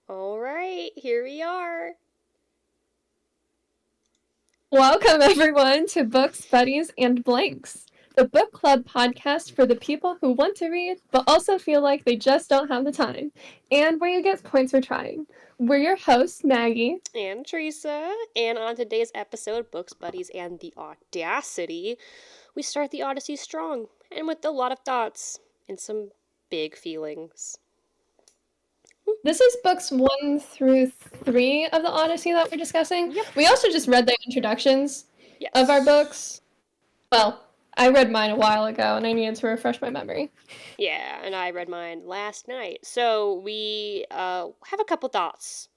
All right, here we are. Welcome, everyone, to Books, Buddies, and Blanks, the book club podcast for the people who want to read but also feel like they just don't have the time, and where you get points for trying. We're your hosts, Maggie. And Theresa. And on today's episode, Books, Buddies, and the Audacity, we start the Odyssey strong and with a lot of thoughts and some big feelings. This is books 1 through 3 of the Odyssey that we're discussing. Yep. We also just read the introductions Yes. of our books. Well, I read mine a while ago, and I needed to refresh my memory. Yeah, and I read mine last night. So we have a couple thoughts,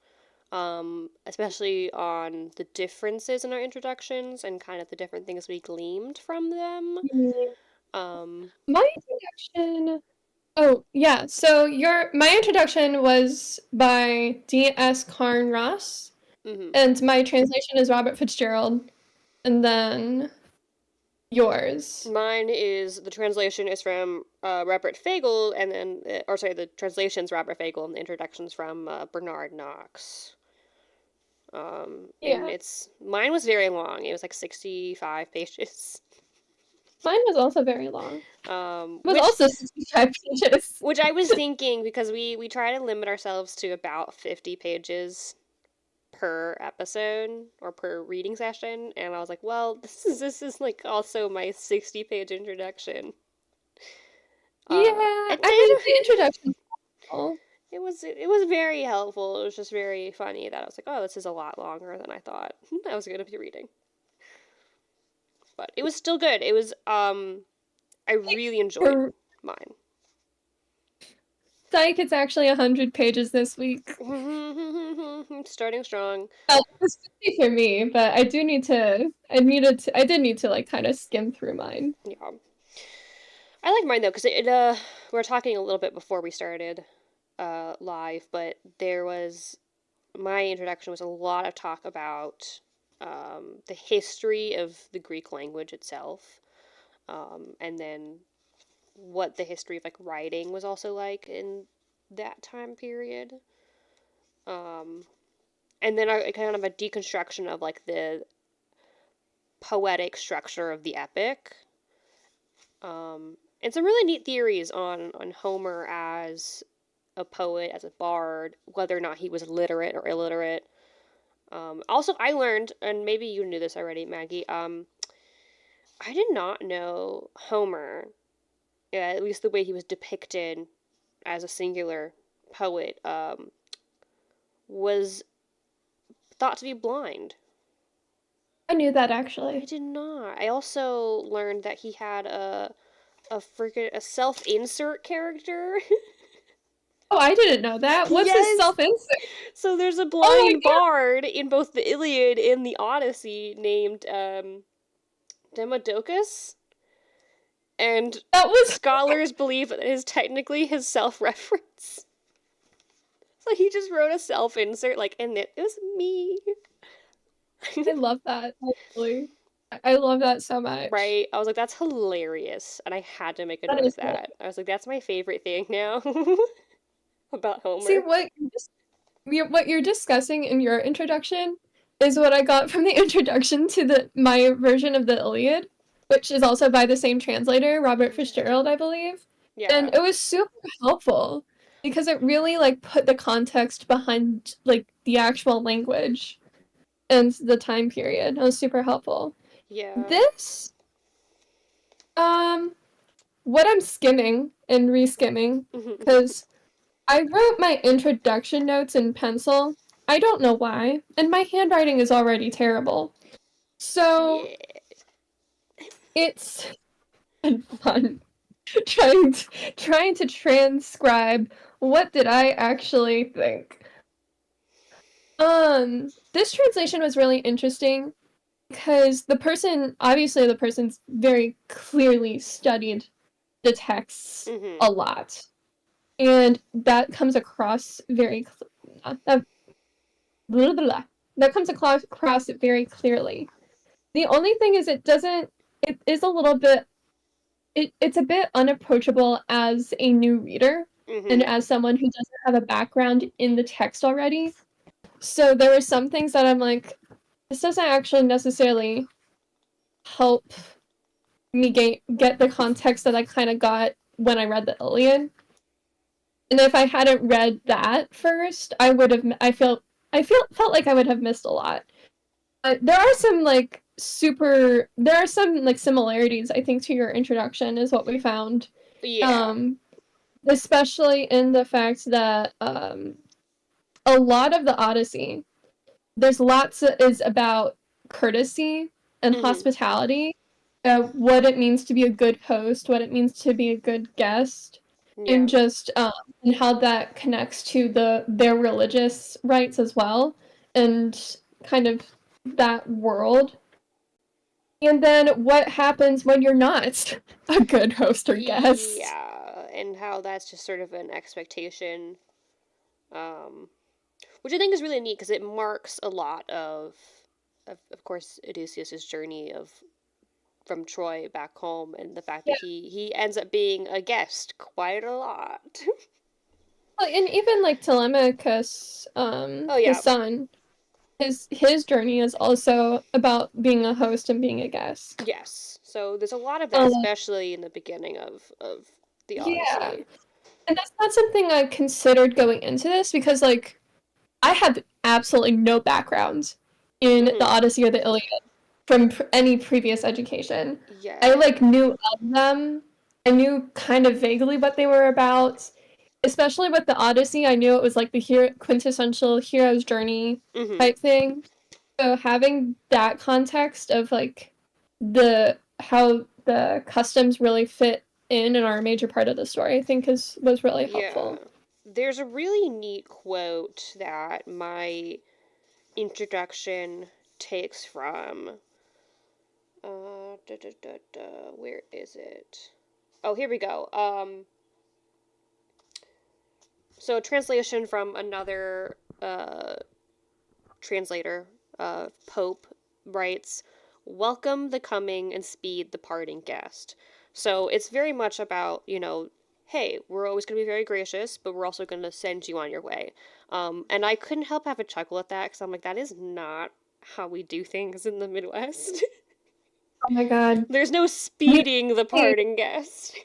especially on the differences in our introductions and kind of the different things we gleamed from them. My introduction... Oh, yeah. So my introduction was by D.S. Carne-Ross, and my translation is Robert Fitzgerald, and then yours. Mine is, the translation is from Robert Fagles, and then, the translation's Robert Fagles, and the introduction's from Bernard Knox. Yeah. And mine was very long. It was like 65 pages. Mine was also very long. It was which, also 65 pages. Which I was thinking, because we try to limit ourselves to about 50 pages per episode or per reading session, and I was like, well, this is like also my 60-page introduction. Yeah, the introduction. It was very helpful. It was just very funny that I was like, oh, this is a lot longer than I thought I was going to be reading. But it was still good. It was, I really enjoyed mine. Psych, it's actually 100 pages this week. Starting strong. Well, it was 50 for me, but I did need to like kind of skim through mine. Yeah. I like mine though, because we were talking a little bit before we started live, but my introduction was a lot of talk about the history of the Greek language itself, and then what the history of like writing was also like in that time period. And then I kind of a deconstruction of like the poetic structure of the epic. And some really neat theories on Homer as a poet, as a bard, whether or not he was literate or illiterate. Also, I learned, and maybe you knew this already, Maggie, I did not know Homer, at least the way he was depicted as a singular poet, was thought to be blind. I knew that, actually. I did not. I also learned that he had a self-insert character. Oh, I didn't know that. What's his self-insert? So there's a blind bard in both the Iliad and the Odyssey named Demodocus. And scholars believe that it is technically his self-reference. So he just wrote a self-insert, like, and it was me. I love that, actually. I love that so much. Right? I was like, that's hilarious. And I had to make a note of that. I was like, that's my favorite thing now about Homer. See, what you're discussing in your introduction is what I got from the introduction to my version of the Iliad, which is also by the same translator, Robert Fitzgerald, I believe. Yeah. And it was super helpful because it really like put the context behind like the actual language and the time period. It was super helpful. Yeah. This, what I'm skimming and reskimming, because I wrote my introduction notes in pencil. I don't know why, and my handwriting is already terrible. So it's been fun trying to transcribe what did I actually think. This translation was really interesting because the person's very clearly studied the texts a lot. And that comes across very very clearly. The only thing is it's a little bit it's a bit unapproachable as a new reader and Mm-hmm. as someone who doesn't have a background in the text already. So there were some things that I'm like, this doesn't actually necessarily help me get the context that I kind of got when I read the Iliad. And if I hadn't read that first, I would have. Felt like I would have missed a lot. There are some there are some like similarities I think to your introduction is what we found. Yeah. Um, Especially in the fact that a lot of the Odyssey, there's lots that is about courtesy and Mm-hmm. hospitality, what it means to be a good host, what it means to be a good guest, Yeah. and just and how that connects to their religious rites as well, and kind of that world. And then what happens when you're not a good host or guest? Yeah. And how that's just sort of an expectation, um, which I think is really neat because it marks a lot of course, Odysseus's journey of from Troy back home, and the fact Yeah. that he ends up being a guest quite a lot. Well, and even like Telemachus, Oh his yeah, son, his journey is also about being a host and being a guest. yes. So there's a lot of that, Uh, especially in the beginning of the yeah, Odyssey. and that's not something I considered going into this because like I have absolutely no background in the Mm-hmm. Odyssey or the Iliad from any previous education. I Yeah. like knew of them. I knew kind of vaguely what they were about. Especially with the Odyssey, I knew it was like the quintessential hero's journey Mm-hmm. type thing. So having that context of like the how the customs really fit in and are a major part of the story, I think is was really Yeah. helpful. There's a really neat quote that my introduction takes from. Where is it? Oh, here we go. So translation from another translator, Pope, writes, "Welcome the coming and speed the parting guest." So it's very much about, hey, we're always going to be very gracious, but we're also going to send you on your way. And I couldn't help have a chuckle at that because I'm like, that is not how we do things in the Midwest. Oh my god. There's no We speeding the parting guest.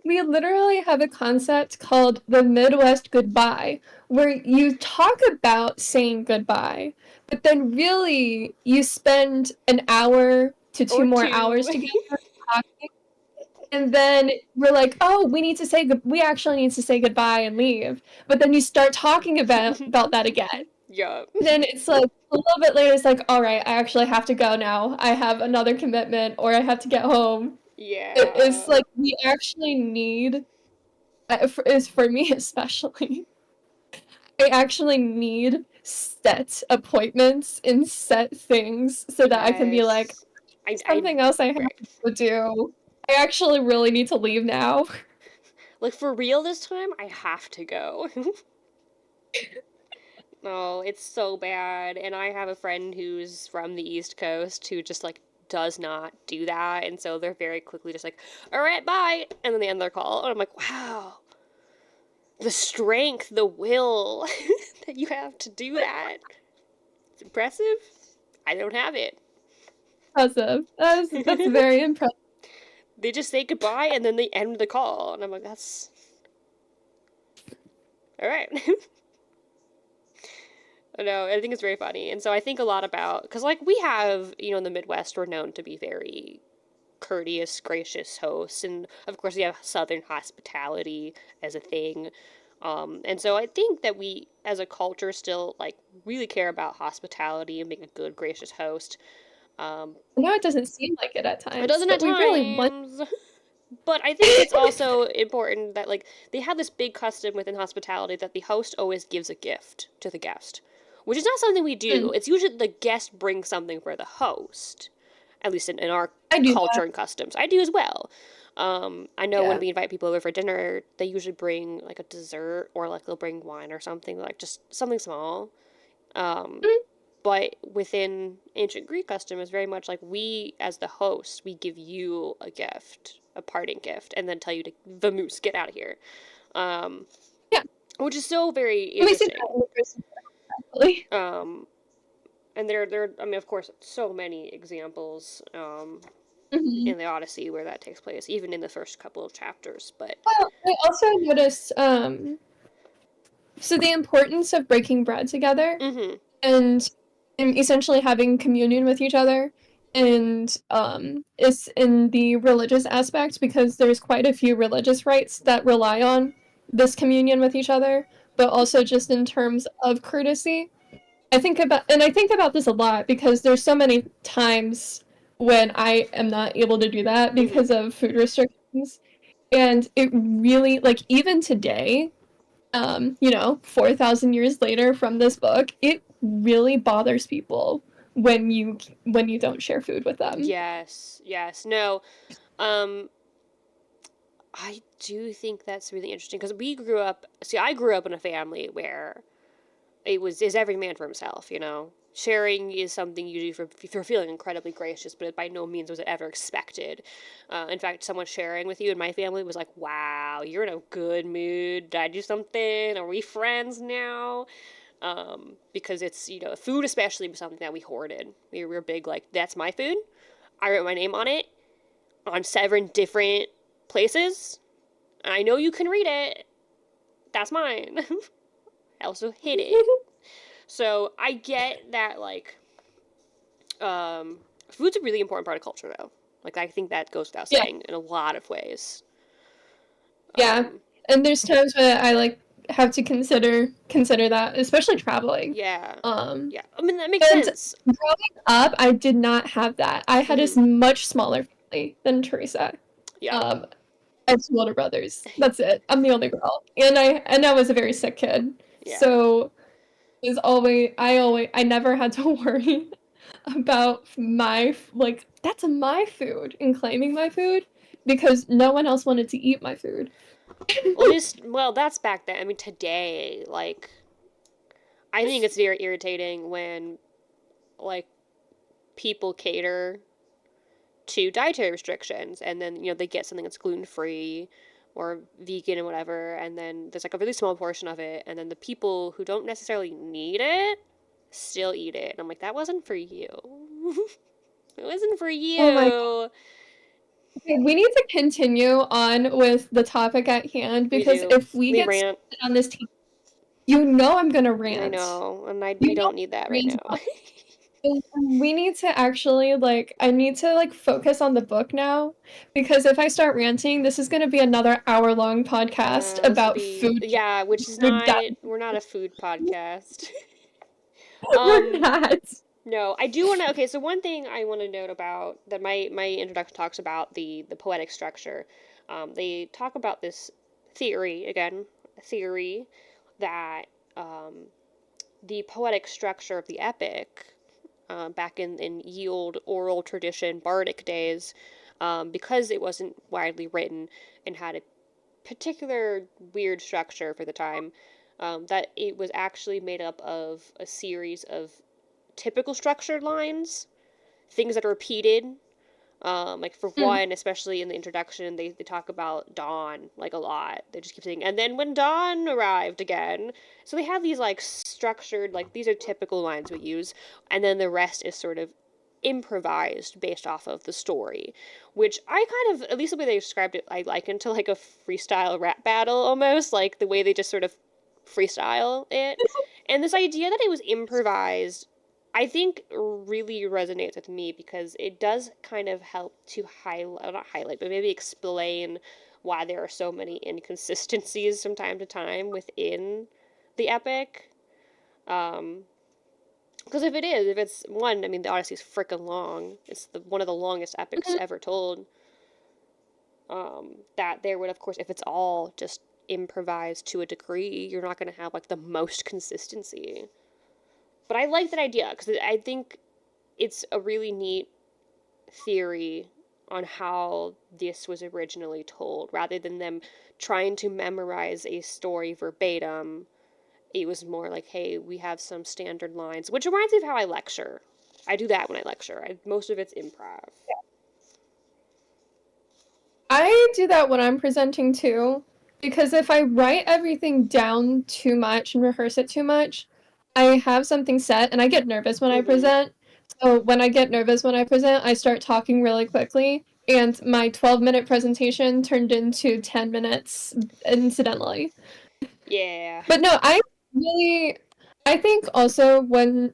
we literally have a concept called the Midwest goodbye, where you talk about saying goodbye, but then really you spend an hour to two Or more two. hours together talking, and then we're like, oh, we actually need to say goodbye and leave. But then you start talking about that again. Yup. And then it's like a little bit later, it's like, all right, I actually have to go now. I have another commitment, or I have to get home. It's Yeah. like we actually need is for me especially. I actually need set appointments and set things so that I can be like, Yes. I something else I have right. to do. I actually really need to leave now. Like for real this time, I have to go. Oh, it's so bad. And I have a friend who's from the East Coast who just like does not do that, and so they're very quickly just like, "All right, bye," and then they end their call. And I'm like, "Wow, the strength, the will that you have to do that. It's impressive. I don't have it." Impressive. That's very impressive. They just say goodbye and then they end the call, and I'm like, "That's all right." No, I think it's very funny. And so I think a lot about, because like we have, in the Midwest, we're known to be very courteous, gracious hosts. And of course, we have Southern hospitality as a thing. And so I think that we, as a culture, still like really care about hospitality and being a good, gracious host. Um, Now it doesn't seem like it at it times, doesn't at but we really want. times. But I think it's also important that like they have this big custom within hospitality that the host always gives a gift to the guest, which is not something we do. Mm, It's usually the guest brings something for the host, at least in our I do culture that. and customs. I do as well. I know when Yeah. we invite people over for dinner, they usually bring like a dessert or like they'll bring wine or something, like just something small. Um, Mm, but within ancient Greek custom is very much like we, as the host, we give you a gift a parting gift and then tell you to vamoose, get out of here. Um, Yeah. which is so very And we see interesting. that in the first actually. And there, I mean, of course, so many examples Mhm. in the Odyssey where that takes place, even in the first couple of chapters. But Well, I also noticed so the importance of breaking bread together mm-hmm. and essentially having communion with each other, and is in the religious aspect because there's quite a few religious rites that rely on this communion with each other, but also just in terms of courtesy. I think about this a lot because there's so many times when I am not able to do that Mm-hmm. because of food restrictions. And it really, like, even today, 4,000 years later from this book, it really bothers people when you don't share food with them. Yes, yes. No, um, I do think that's really interesting because we grew up. See, I grew up in a family where is every man for himself. You know, sharing is something you do for if you're feeling incredibly gracious, but by no means was it ever expected. In fact, someone sharing with you in my family was like, "Wow, you're in a good mood. Did I do something? Are we friends now?" Because it's food especially was something that we hoarded. We were big like that's my food. I wrote my name on it on 7 different places. I know you can read it. That's mine. I also hid it. So I get that like food's a really important part of culture though. Like I think that goes without Yeah, saying in a lot of ways. yeah. Um And there's times when I like have to consider that, especially traveling. yeah. Um, Yeah. I mean that makes and sense. growing up, I did not have that. I had a Mhm. much smaller family than Teresa. Yeah. Um, I have two older brothers. That's it. I'm the only girl, and I was a very sick kid. Yeah. So I never had to worry about like that's my food and claiming my food because no one else wanted to eat my food. Well that's back then. I mean today like I think it's very irritating when like people cater to dietary restrictions and then they get something that's gluten-free or vegan and whatever and then there's like a really small portion of it and then the people who don't necessarily need it still eat it and I'm like that wasn't for you. It wasn't for Oh my you. Okay, we need to continue on with the topic at hand We because do. if we We get rant. started on this team, you know I'm gonna I rant. know and I You know don't need that I'm right gonna rant now. about we need to actually like I need to like focus on the book now because if I start ranting, this is gonna be another hour-long podcast This would about be yeah which is food not done. we're not a food podcast. We're um not. No, I do want to. Okay, so one thing I want to note about that my introduction talks about the poetic structure. They talk about this theory again, theory that um, the poetic structure of the epic back in ye old oral tradition, bardic days, because it wasn't widely written and had a particular weird structure for the time, that it was actually made up of a series of typical structured lines, things that are repeated. Like for Mm. one, especially in the introduction, they talk about dawn like a lot. They just keep saying, and then when dawn arrived again. So they have these like structured, like these are typical lines we use, and then the rest is sort of improvised based off of the story, which I kind of, at least the way they described it, I liken to like a freestyle rap battle almost, like the way they just sort of freestyle it. And this idea that it was improvised I think really resonates with me because it does kind of help to highlight, not highlight, but maybe explain why there are so many inconsistencies from time to time within the epic. Um, because if it's one, I mean, the Odyssey is freaking long. It's one of the longest epics Mhm. ever told. That there would, of course, if it's all just improvised to a degree, you're not going to have like the most consistency. But I like that idea because I think it's a really neat theory on how this was originally told. Rather than them trying to memorize a story verbatim, it was more like, hey, we have some standard lines, which reminds me of how I lecture. I do that when I lecture. Most of it's improv. I do that when I'm presenting too, because if I write everything down too much and rehearse it too much, I have something set and I get nervous when I Mm-hmm. present. So when I get nervous when I present, I start talking really quickly, and my 12-minute presentation turned into 10 minutes incidentally. Yeah. But no, really I think also one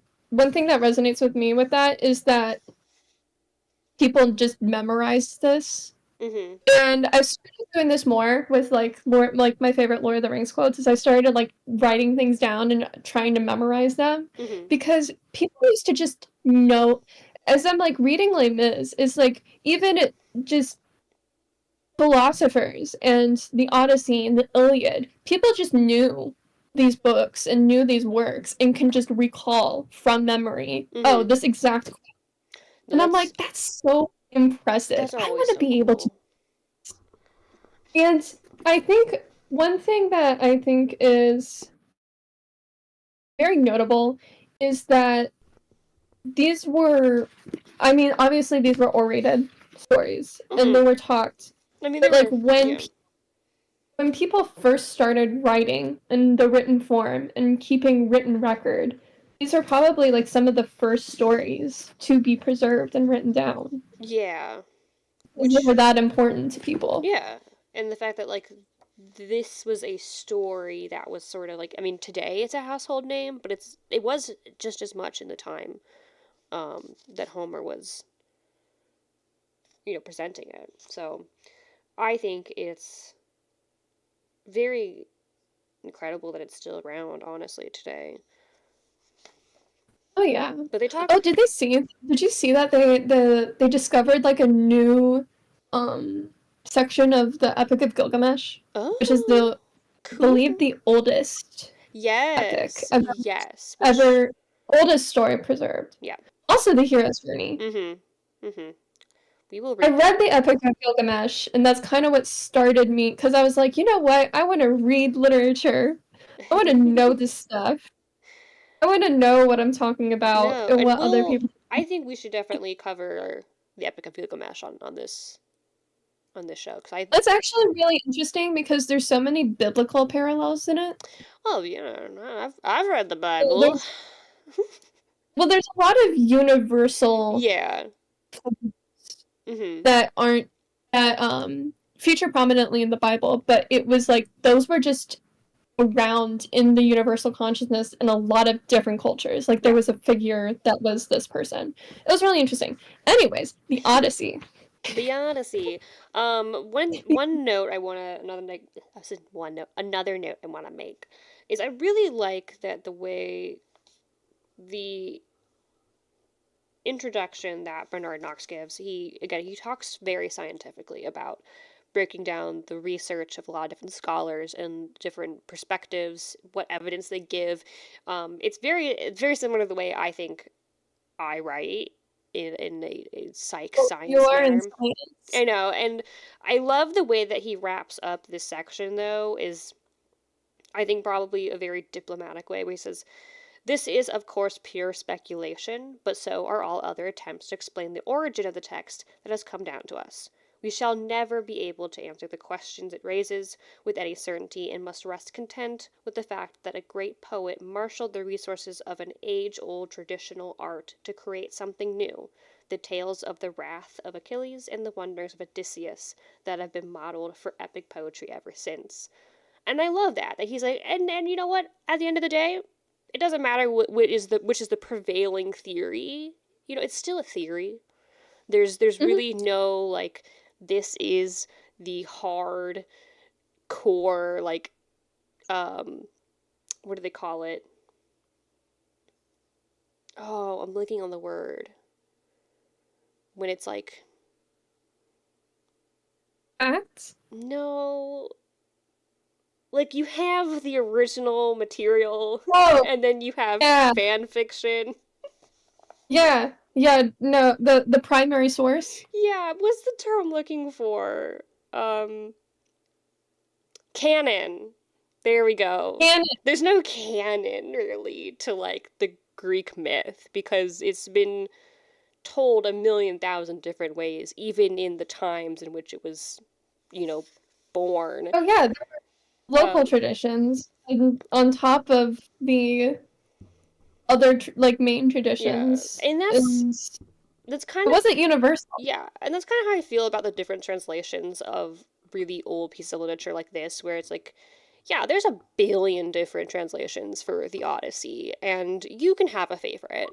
thing that resonates with me with that is that people just memorize this. Mm-hmm. And I started doing this more with like my favorite Lord of the Rings quotes is I started like writing things down and trying to memorize them Mm-hmm. because people used to just know as I'm like reading Les Mis, it's like even it just philosophers and the Odyssey and the Iliad, people just knew these books and knew these works and can just recall from memory, oh, Mm-hmm. this exact. No, And I'm like, that's so impressive. that's I always want to so be able to. cool. And I think one thing that I think is very notable is that these were, I mean, obviously these were orated stories and Mm-hmm. they were talked. I mean, they But like were, yeah. when people first started writing in the written form and keeping written record, these are probably like some of the first stories to be preserved and written down. Yeah. They were Which, that important to people. yeah. And the fact that, like, this was a story that was sort of like, I mean, today it's a household name, but it was just as much in the time that Homer was, presenting it. So I think it's very incredible that it's still around, honestly, today. Oh yeah. But they talk. Oh, did you see that they discovered like a new um section of the Epic of Gilgamesh, which is Oh, the I believe cool. the oldest epic Yes, ever yes. Which, ever oldest story preserved. yeah. Also the hero's journey. Mm-hmm. Mm-hmm. We will I read read that. the Epic of Gilgamesh, and that's kind of what started me because I was like, you know what? I want to read literature. I want to know this stuff. I want to know what I'm talking about No, and and what other people. I think we should definitely cover the Epic of Gilgamesh on this show because I. That's actually really interesting because there's so many biblical parallels in it. Oh, I've read the Well, Bible. there's a lot of universal Yeah. Mm-hmm. that aren't that feature prominently in the Bible, but it was like those were just around in the universal consciousness in a lot of different cultures. Like there Yeah. was a figure that was this person. It was really interesting. Anyways, the Odyssey. The Odyssey. One note I wanna another note I said one note another note I wanna make is I really like that the way the introduction that Bernard Knox gives, he talks very scientifically about breaking down the research of a lot of different scholars and different perspectives, what evidence they give. It's very similar to the way I think I write in a psych You science are in manner. science. I know, and I love the way that he wraps up this section. Though is I think probably a very diplomatic way where he says, this is, of course, pure speculation, but so are all other attempts to explain the origin of the text that has come down to us. We shall never be able to answer the questions it raises with any certainty and must rest content with the fact that a great poet marshaled the resources of an age old traditional art to create something new, the tales of the wrath of Achilles and the wonders of Odysseus that have been modeled for epic poetry ever since. And I love that he's like, and you know what? At the end of the day, it doesn't matter which is the prevailing theory. It's still a theory. There's Mhm. really no like this is the hard core like um what do they call it? Oh, I'm looking on the word when it's like Facts. no, like you have the original material Oh, and then you have yeah. fan fiction. Yeah. Yeah, no, the primary source. Yeah, what's the term I'm looking for? Um Canon. There we go. And There's no canon really to like the Greek myth because it's been told a million thousand different ways, even in the times in which it was born. Oh yeah, there were local Um, traditions and on top of the other like main yeah, traditions, and and that's it kind of wasn't universal. yeah, and that's kind of how I feel about the different translations of really old pieces of literature like this, where it's like, yeah, there's a billion different translations for the Odyssey, and you can have a favorite.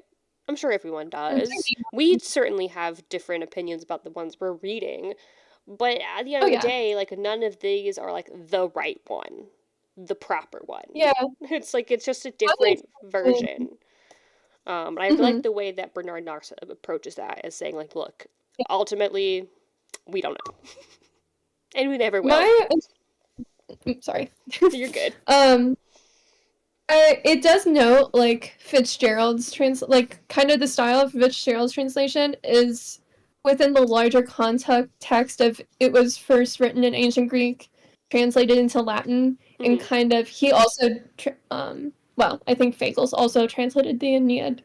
I'm sure everyone does. We certainly have different opinions about the ones we're reading, but at the end Oh of the yeah, day, like none of these are like the right one, the proper one. yeah. It's like it's just a Funny different version. I like mhm. the way that Bernard Knox approaches that as saying like, look, ultimately, we don't know, and we never will. My sorry. You're good. um it does note like Fitzgerald's like kind of the style of Fitzgerald's translation is within the larger context of it was first written in ancient Greek, translated into Latin, and Hmm. kind of he also well, I think Fagles also translated the Aeneid,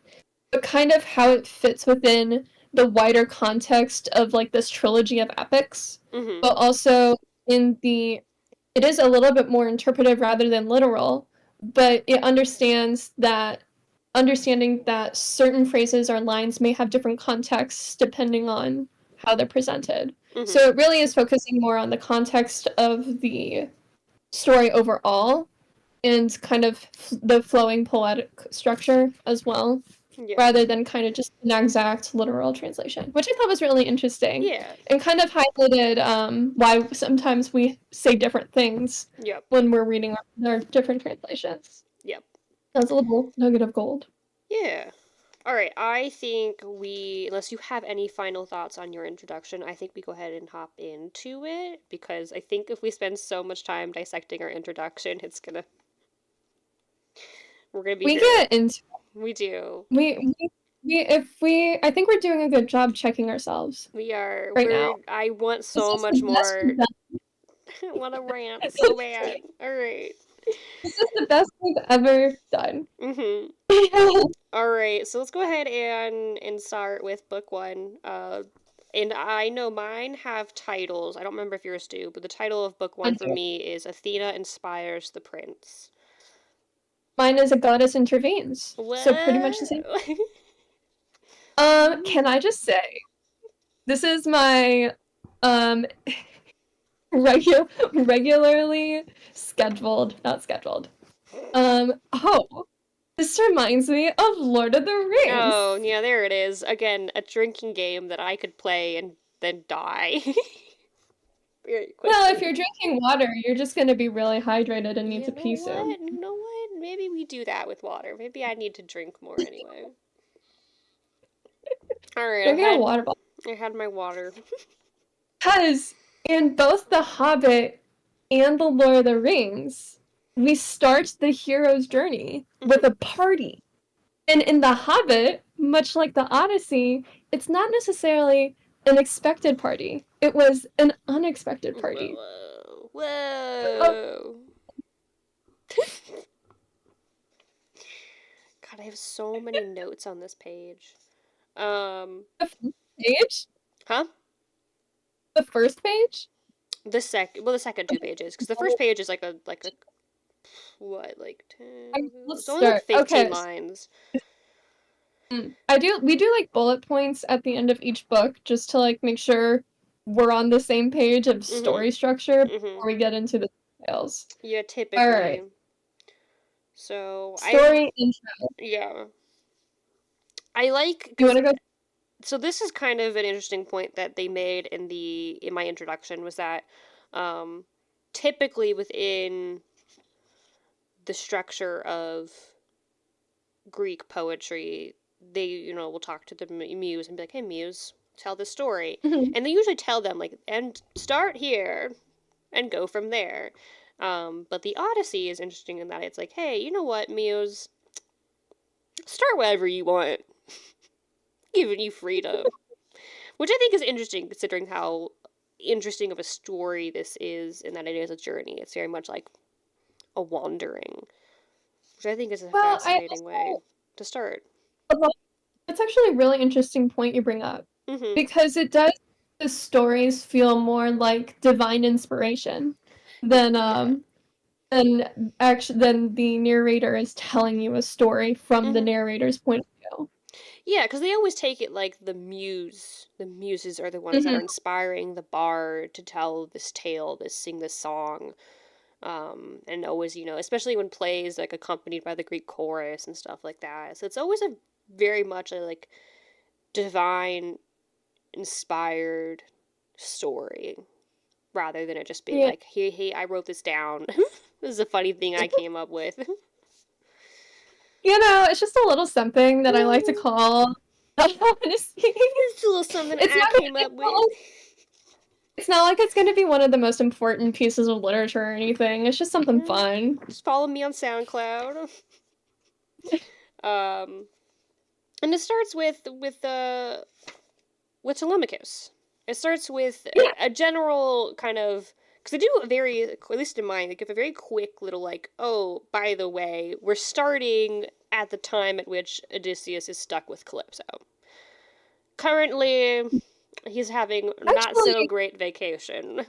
but kind of how it fits within the wider context of like this trilogy of epics, Hmm. but also in the it is a little bit more interpretive rather than literal, but it understanding that certain phrases or lines may have different contexts depending on how they're presented. So Hmm. it really is focusing more on the context of the story overall and kind of the flowing poetic structure as well, Yeah. rather than kind of just an exact literal translation, which I thought was really interesting Yeah. and kind of highlighted why sometimes we say different things Yep. when we're reading our different translations. Yep. That's a little nugget of gold. Yeah. All right. I think unless you have any final thoughts on your introduction, I think we go ahead and hop into it because I think if we spend so much time dissecting our introduction, we're gonna be We here. get into We do. I think we're doing a good job checking ourselves We are. right now. I want This so is the much best more. we've done. I want to rant so bad. All right. This is the best we've ever done. Mhm. All right, so let's go ahead and start with book one. And I know mine have titles. I don't remember if yours do, but the title of book one for me is Athena Inspires the Prince. Mine is a goddess intervenes. So pretty much the same. What? Can I just say, this is my um regularly scheduled, not scheduled. Oh, this reminds me of Lord of the Oh, Rings. yeah, there it is. Again, a drinking game that I could play and then die very Well, if quickly. you're drinking water, you're just gonna be really hydrated and need You to know pee soon. what? You know what? Maybe we do that with water. Maybe I need to drink more anyway. All right, Drinking a water bottle. I had my water. Because in both The Hobbit and The Lord of the Rings, we start the hero's journey with a party. And in The Hobbit, much like the Odyssey, it's not necessarily an expected party. It was an unexpected party. Whoa, Oh, whoa. God, I have so many notes on this page. Um, the first page? huh? The first page? The second two pages, because the first page is like a what, like 10? Let's It's only like start. 15 Okay. lines. We do like bullet points at the end of each book just to like make sure we're on the same page of Mhm. story structure Mhm. before we get into the details. Yeah, All right. typically. So Story intro. yeah, I like You because want to go? so this is kind of an interesting point that they made in my introduction was that um, typically within the structure of Greek poetry, they will talk to the muse and be like, "Hey, muse, tell the story," Mhm. and they usually tell them like, "And start here and go from there." But the Odyssey is interesting in that it's like, "Hey, you know what, muse, start wherever you want, giving you freedom," which I think is interesting considering how interesting of a story this is, in that it is a journey. It's very much like a wandering, which I think is a Well, I fascinating way also to start. well, that's actually a really interesting point you bring up Mhm. because it does the stories feel more like divine inspiration than Yeah. than the narrator is telling you a story from the Hmm. narrator's point of view. Yeah, because they always take it like the muses are the ones that are Mm-hmm. inspiring the bard to tell this tale, this sing this song. And always, especially when plays like accompanied by the Greek chorus and stuff like that. So it's always a very much a like divine inspired story rather than it just being Yeah. like, hey, I wrote this down. This is a funny thing I came up with. It's just a little something that I like to call honesty. It's a little something It's I not came up with. it's not like it's going to be one of the most important pieces of literature or anything. It's just something fun. Just follow me on SoundCloud. Um, and it starts with Telemachus. It starts with Yeah. a general kind of, because they do a very, at least in mine, they give a very quick little like, oh, by the way, we're starting at the time at which Odysseus is stuck with Calypso. Currently, he's having not so Actually, great vacation.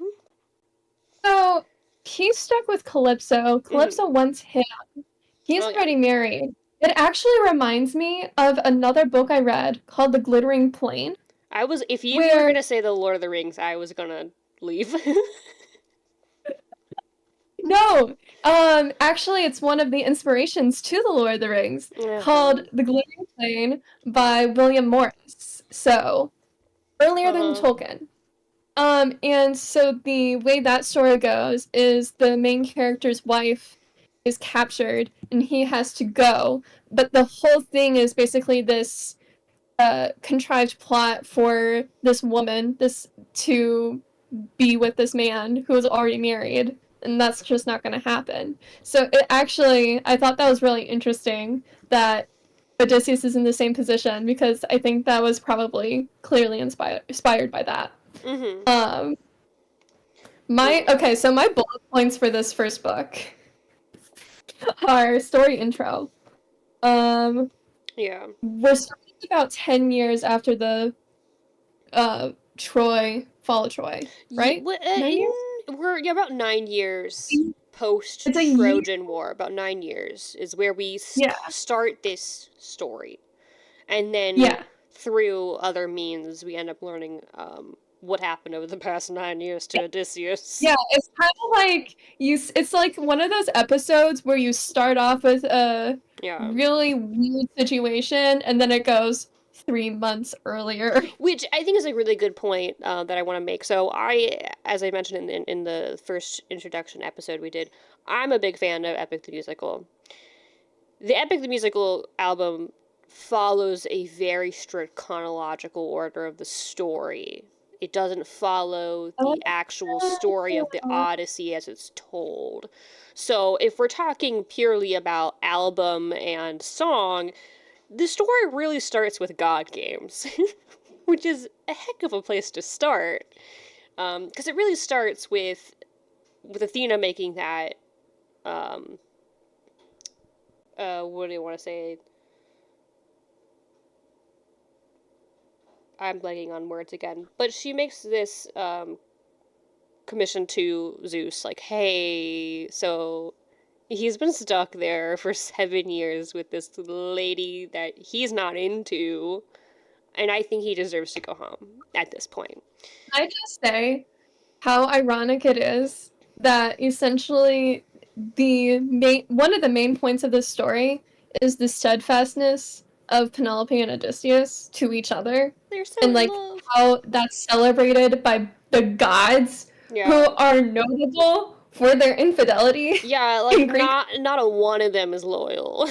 so he's stuck with Calypso. Mm-hmm. Calypso wants him. He's Oh yeah. already married. It actually reminds me of another book I read called The Glittering Plain, If you were where gonna say the Lord of the Rings, I was gonna leave. no, actually it's one of the inspirations to The Lord of the Rings Uh-huh. called The Glittering Plain by William Morris. So, earlier than Uh-huh. Tolkien. And so the way that story goes is the main character's wife is captured and he has to go. But the whole thing is basically this contrived plot for this woman this to be with this man who is already married. And that's just not going to happen. So it actually, I thought that was really interesting that Odysseus is in the same position because I think that was probably clearly inspired by that. Mm-hmm. Um, my Yeah. okay, so my bullet points for this first book are story intro. Um, Yeah. we're starting about 10 years after the Troy fall of Troy, right? 9 years. We're about 9 years post It's a year. Trojan War. About 9 years is where we Yeah, start this story, and then yeah. through other means, we end up learning what happened over the past 9 years to Odysseus. Yeah, it's kind of like it's like one of those episodes where you start off with a Yeah. really weird situation and then it goes 3 months earlier. Which I think is a really good point that I want to make. So as I mentioned in the first introduction episode we did, I'm a big fan of Epic the Musical. The Epic the Musical album follows a very strict chronological order of the story. It doesn't follow the actual story of the Odyssey as it's told. So if we're talking purely about album and song, the story really starts with God Games, which is a heck of a place to start. Because it really starts with Athena making that um, what do you want to say? I'm blanking on words again. But she makes this commission to Zeus, like, hey, so he's been stuck there for 7 years with this lady that he's not into, and I think he deserves to go home at this point. I just say how ironic it is that essentially the main one of the main points of this story is the steadfastness of Penelope and Odysseus to each other, They're so and in like love. how that's celebrated by the gods who Yeah. are notable for their infidelity Yeah, like in Greek. not a one of them is loyal.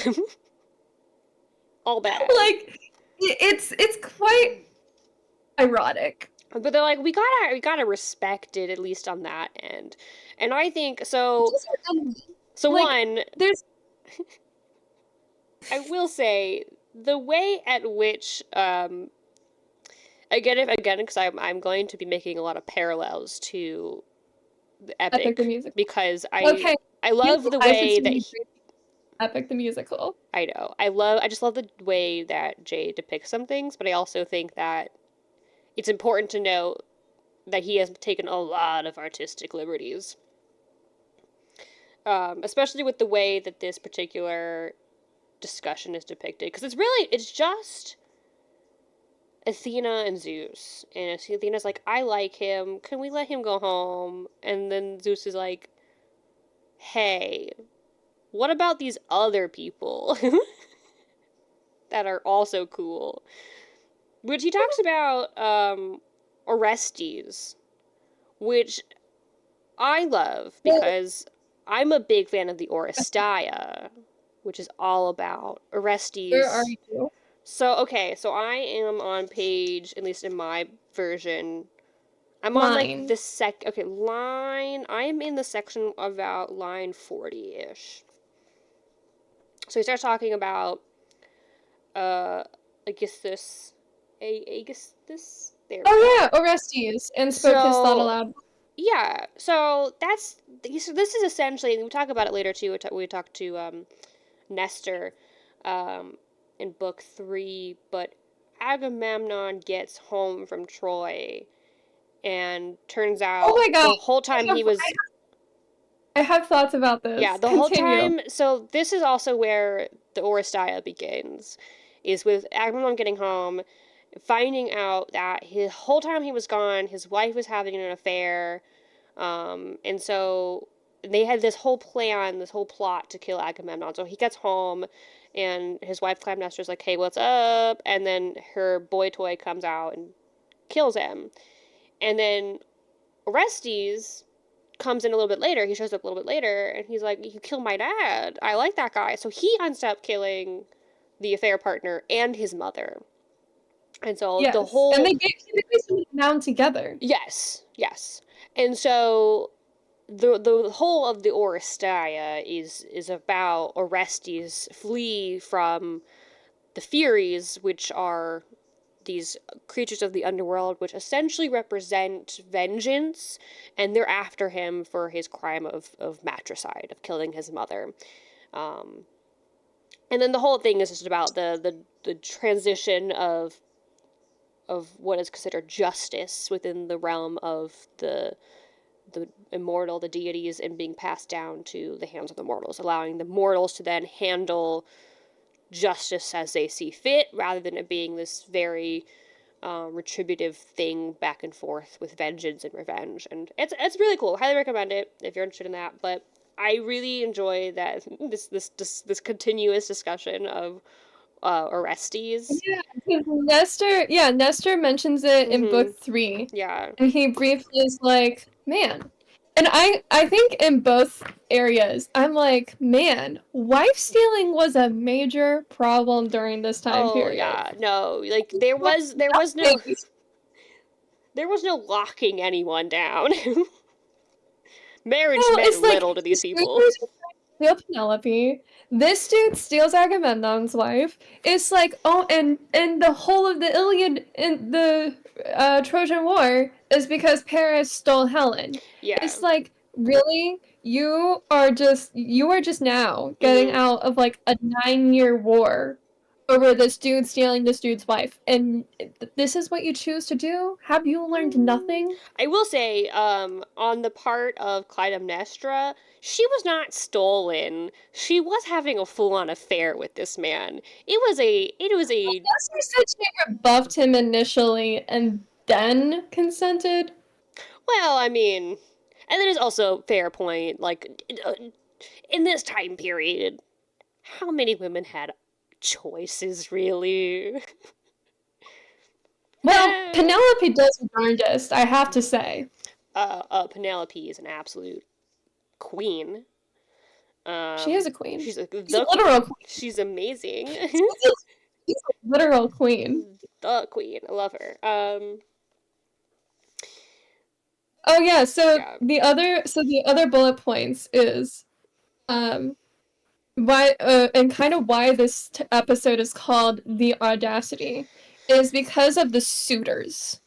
All bad. Like it's quite ironic. But they're like, we gotta respect it at least on that end. And I think so. Just So like one, there's I will say the way at which again because I'm going to be making a lot of parallels to the Epic the Epic music. because Okay, I you love the guys should way that see Epic the musical. I know I just love the way that Jay depicts some things, but I also think that it's important to note that he has taken a lot of artistic liberties. Especially with the way that this particular discussion is depicted, because it's just Athena and Zeus, and Athena's like, I like him, can we let him go home? And then Zeus is like, hey, what about these other people that are also cool? Which he talks about Orestes, which I love because I'm a big fan of the Oresteia, which is all about Where are Orestes. you? So, okay, so I am on page, at least in my version, I'm on like Line. the okay, line, I am in the section about line 40-ish. So he starts talking about, uh, Aegisthus, Aegisthus? There we Oh go. yeah, Orestes, and spoke his thought So, aloud. yeah, so this is essentially, and we talk about it later too, we talk to, Nestor, um, in book 3, but Agamemnon gets home from Troy, and turns Oh out my god, the whole time he was, I have thoughts about yeah, this. the whole Continue. time, so this is also where the Oresteia begins, is with Agamemnon getting home, finding out that his whole time he was gone, his wife was having an affair, and so they had this whole plan, this whole plot to kill Agamemnon. So he gets home, and his wife Clytemnestra's like, "Hey, what's up?" And then her boy toy comes out and kills him. And then Orestes comes in a little bit later. He shows up a little bit later, and he's like, "You killed my dad. I like that guy." So he ends up killing the affair partner and his mother. And so the Yes, and whole, they basically something down together. yes, yes. And so the whole of the Oresteia is about Orestes flee from the Furies, which are these creatures of the underworld, which essentially represent vengeance, and they're after him for his crime of matricide, of killing his mother. Um, and then the whole thing is just about the transition of what is considered justice within the realm of the immortal, the deities, and being passed down to the hands of the mortals, allowing the mortals to then handle justice as they see fit, rather than it being this very retributive thing back and forth with vengeance and revenge. And it's really cool. Highly recommend it if you're interested in that. But I really enjoy that this continuous discussion of Orestes. Yeah, because Nestor mentions it in Mm-hmm. book 3, Yeah. and he briefly is like, man. And I think in both areas, I'm like, man, wife stealing was a major problem during this time Oh period. yeah. No, like there was no locking anyone down. Marriage No, meant it's like little to these these people. dudes steal Penelope. This dude steals Agamemnon's wife. It's like, oh, and the whole of the Iliad in the Trojan War is because Paris stole Helen. Yeah. It's like, really, you are just now getting Mm-hmm. out of like a 9-year war over this dude stealing this dude's wife, and this is what you choose to do? Have you learned nothing? I will say, on the part of Clytemnestra, she was not stolen. She was having a full-on affair with this man. It was a Lester said she rebuffed him initially and then consented. well, I mean, and it is also fair point. Like, in this time period, how many women had choices, really? Well, Penelope does the darndest, I have to say. Penelope is an absolute queen. She is a queen. She's She's a the literal queen. queen. She's amazing. She's a literal queen. The queen. I love her. Oh yeah, Yeah. so the other bullet points is um why and kind of why this episode is called The Audacity is because of the suitors.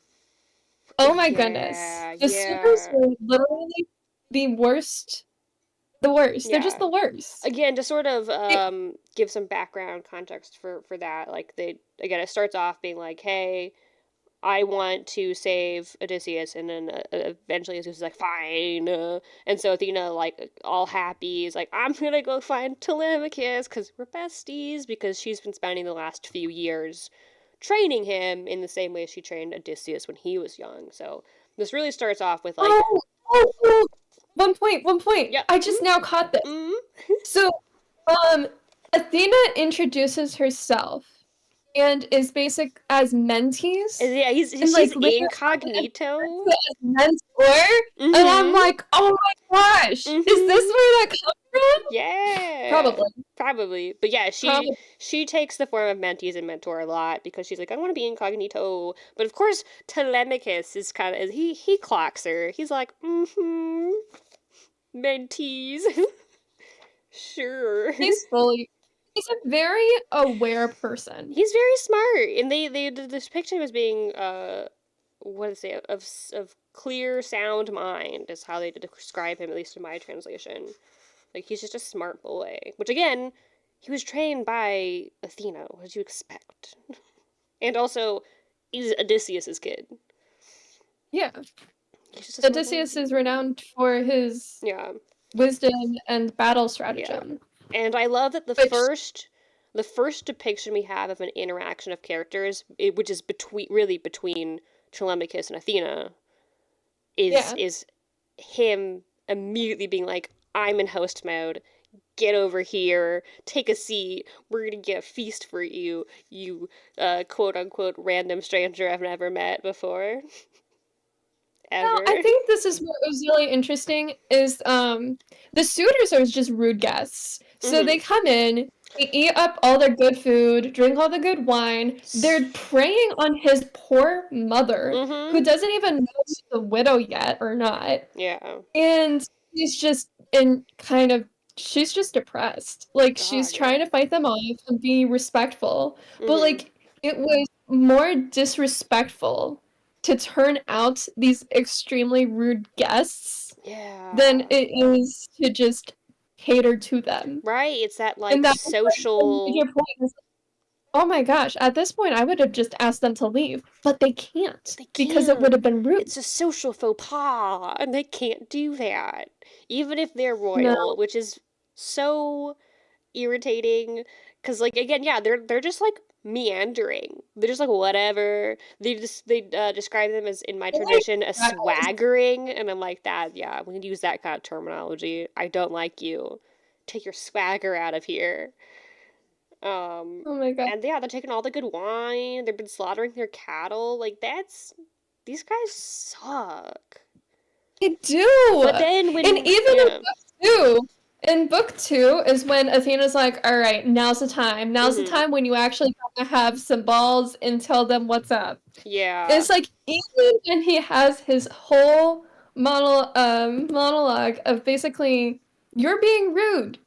Oh my goodness. Yeah, The suitors yeah, were literally the worst. The worst. They're just yeah. the worst. Again, to sort of It, give some background context for that, like, they again, it starts off being like, "Hey, I want to save Odysseus, and then eventually Odysseus is like, fine. And so Athena, like, all happy, is like, I'm gonna go find Telemachus, because we're besties, because she's been spending the last few years training him in the same way she trained Odysseus when he was young. So this really starts off with, like, oh, one point. yeah, I just now caught this. So, Athena introduces herself and is basic as mentees. yeah, and, like, she's incognito. As mentor, and I'm like, oh my gosh, is this where that comes from? Yeah, Probably. But yeah, she takes the form of mentees and mentor a lot because she's like, I want to be incognito. But of course, Telemachus is kind of he clocks her. He's like, mentees. Sure. He's a very aware person. He's very smart, and they depict him as being what is it, of clear, sound mind is how they describe him, at least in my translation. Like, he's just a smart boy, which again, he was trained by Athena. What did you expect? And also, he's Odysseus's kid. Yeah. Odysseus is renowned for his wisdom and battle stratagem. Yeah. And I love that the first depiction we have of an interaction of characters, which is between Telemachus and Athena, is him immediately being like, I'm in host mode. Get over here. Take a seat. We're gonna get a feast for you, you quote unquote random stranger I've never met before. Ever. Well, I think this is what was really interesting is the suitors are just rude guests. So they come in, they eat up all their good food, drink all the good wine. They're preying on his poor mother, who doesn't even know she's a widow yet or not. Yeah. And she's just she's just depressed. Like, she's trying to fight them off and be respectful. But, like, it was more disrespectful to turn out these extremely rude guests than it is to just cater to them. Right, it's that, like, social... Your point is, oh my gosh, at this point I would have just asked them to leave, but they can't. Because it would have been rude. It's a social faux pas, and they can't do that. Even if they're royal, which is so irritating, because, like, again, they're just, like, meandering. They're just like, whatever. They describe them as, in my tradition, a swaggering, and I'm like, we can use that kind of terminology. I don't like you. Take your swagger out of here. Oh my god. And they're taking all the good wine. They've been slaughtering their cattle. Like, these guys suck. They do. But then in book 2 is when Athena's like, all right, now's the time. Now's the time when you actually gotta have some balls and tell them what's up. Yeah. It's like, even when he has his whole monologue of basically, you're being rude.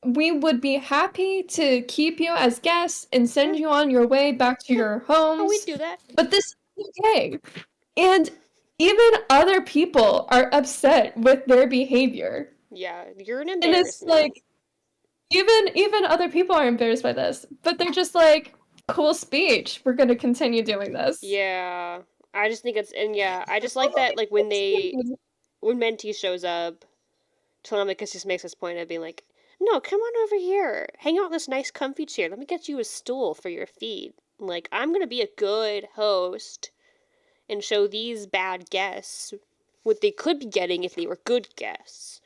We would be happy to keep you as guests and send you on your way back to your homes. Oh, we do that. But this is okay. And even other people are upset with their behavior. Yeah, you're an embarrassment. And it's like, even other people are embarrassed by this, but they're just like, cool speech. We're gonna continue doing this. Yeah, I just think I just like that, like, when Mentee shows up, Telemachus just makes this point of being like, no, come on over here. Hang out in this nice comfy chair. Let me get you a stool for your feet. Like, I'm gonna be a good host and show these bad guests what they could be getting if they were good guests.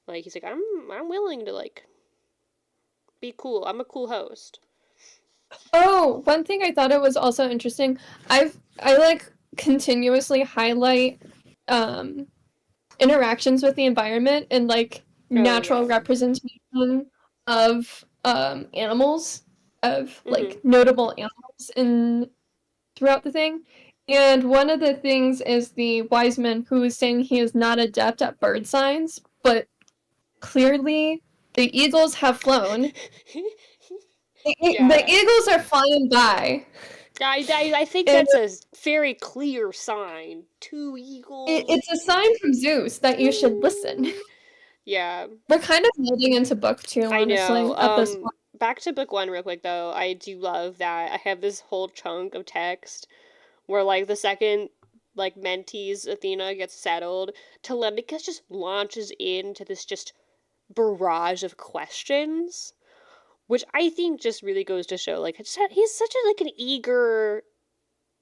Like, he's like, I'm willing to, like, be cool. I'm a cool host. Oh, one thing I thought it was also interesting, I like continuously highlight interactions with the environment and, like, natural representation of animals, of like notable animals throughout the thing. And one of the things is the wise man who is saying he is not adept at bird signs, but clearly the eagles have flown. The eagles are flying by. I think that's a very clear sign. 2 eagles. It's a sign from Zeus that you should listen. Yeah. We're kind of moving into book 2, honestly, I know. at this point. Back to book 1 real quick, though. I do love that I have this whole chunk of text where like the second like mentees Athena gets settled, Telemachus just launches into this just barrage of questions, which I think just really goes to show like he's such a like an eager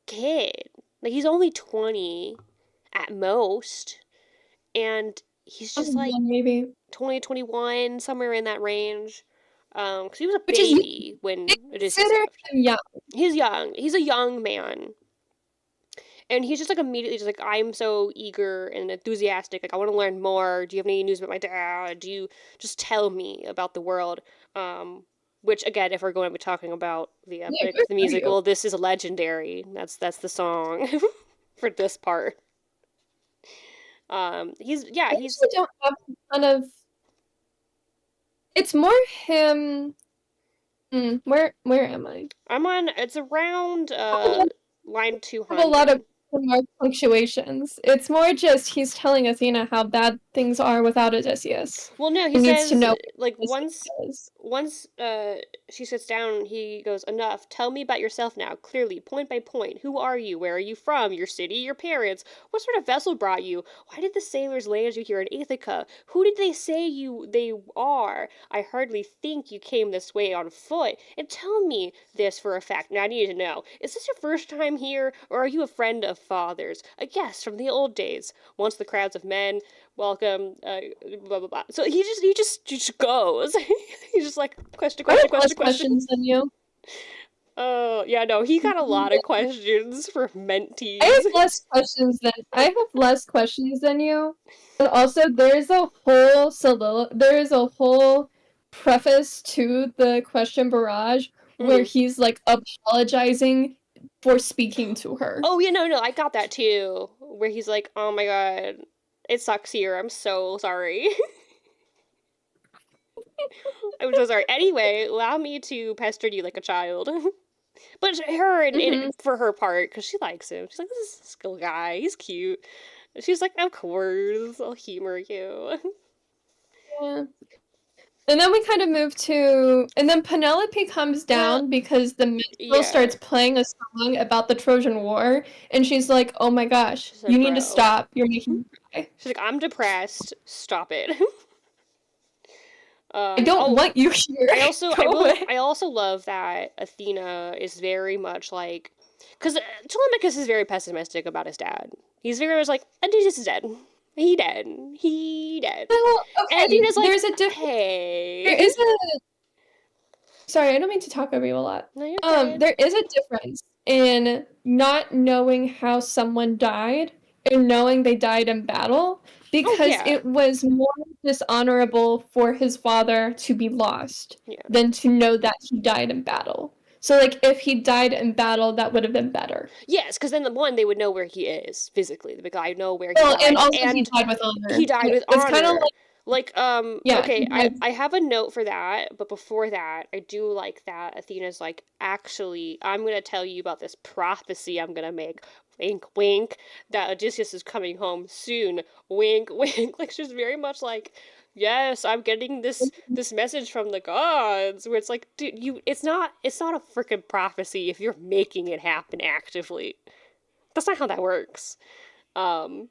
kid. Like he's only 20 at most, and he's just like Maybe. 20, 21, somewhere in that range. Because he was a Which is baby when Odysseus consider left. him young. He's young. He's a young man. And he's just like immediately just like, I'm so eager and enthusiastic. Like, I want to learn more. Do you have any news about my dad? Do you just tell me about the world? Which again, if we're going to be talking about the Yeah, epic, good the for you. musical, this is legendary. That's the song for this part. He's I he's actually don't have a ton of. It's more him. Where am I? I'm on. It's around I line have a lot of 200. more punctuations. It's more just he's telling Athena how bad things are without Odysseus. Well, no, he He needs to says know like what Odysseus is. once she sits down, he goes, "Enough. Tell me about yourself now, clearly, point by point. Who are you? Where are you from? Your city, your parents. What sort of vessel brought you? Why did the sailors land you here in Ithaca? Who did they say they are? I hardly think you came this way on foot. And tell me this for a fact. Now I need to know. Is this your first time here, or are you a friend of father's, a guest from the old days? Once the crowds of men welcome, blah blah blah." So he just goes. He's just like question, I have question, less question, question. questions than you. Oh yeah, no, he got a lot of questions for mentees. I have less questions than you. And also there is a whole preface to the question barrage where Mhm. he's like apologizing for speaking to her. Oh yeah, no, I got that too. Where he's like, "Oh my god, it sucks here. I'm so sorry." I'm so sorry. Anyway, allow me to pester you like a child. But her, Mm-hmm. for her part, because she likes him, she's like, "This is a little guy. He's cute." She's like, "Of course, I'll humor you." Yeah. And then we kind of move to, and then Penelope comes Well, down because the minstrel yeah. starts playing a song about the Trojan War, and she's like, "Oh my gosh, She's like, you need to "Bro." stop. You're making me cry. She's like, "I'm depressed. Stop it." I don't Oh, want you here. Go away." I also love that Athena is very much like, because Telemachus is very pessimistic about his dad. He's very much like, Odysseus is dead. He dead. He dead. Well, And okay, Athena's like, there's a difference. There hey. is a. Sorry, I don't mean to talk over you a lot. No, you're good. There is a difference in not knowing how someone died and knowing they died in battle Oh, because yeah. it was more dishonorable for his father to be lost Yeah. than to know that he died in battle. So, like, if he died in battle, that would have been better. Yes, because then they would know where he is physically. The guy know where he Well, and died, also he and died with honor. he died with It's kind of honor. like, Like, yeah, okay, he died. I have a note for that, but before that, I do like that Athena's like, actually, I'm gonna tell you about this prophecy I'm gonna make. Wink, wink. That Odysseus is coming home soon. Wink, wink. Like she's very much like, yes, I'm getting this message from the gods. Where it's like, dude, it's not a freaking prophecy if you're making it happen actively. That's not how that works. Um,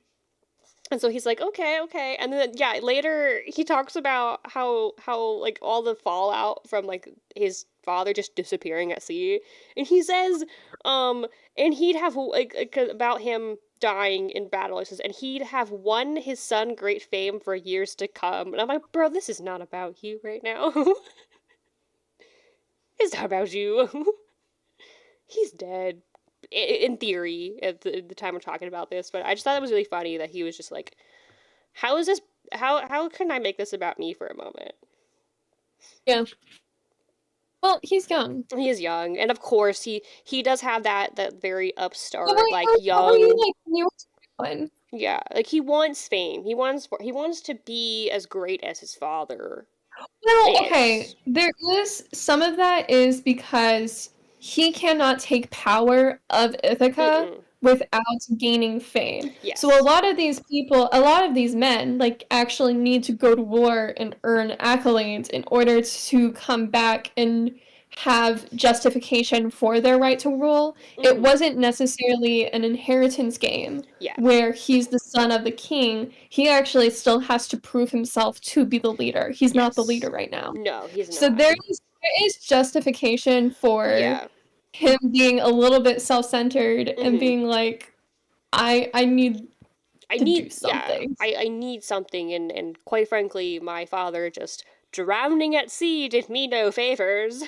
and so he's like, okay, okay. And then yeah, later he talks about how like all the fallout from like his father just disappearing at sea. And he says, and he'd have like about him dying in battle. He says, and he'd have won his son great fame for years to come. And I'm like, bro, this is not about you right now. It's not about you. He's dead. In theory, at the time we're talking about this, but I just thought it was really funny that he was just like, how is this, how can I make this about me for a moment? Yeah. Well, he's young. He is young, and of course he does have that very upstart like How about you, young, like, when you were 21? yeah, like he wants fame. He wants to be as great as his father Well, okay, is. there is some of that is because he cannot take power of Ithaca Mm-mm. without gaining fame. So a Yes. lot of these people, a lot of these men, like actually need to go to war and earn accolades in order to come back and have justification for their right to rule. It wasn't necessarily an inheritance game Yeah. where he's the son of the king. He actually still has to prove himself to be the leader. He's not the leader right now. No, he's So not. there is justification for Yeah. him being a little bit self-centered and Mhm. being like, I need I to do need, yeah, something. I need something, and quite frankly, my father just drowning at sea did me no favors.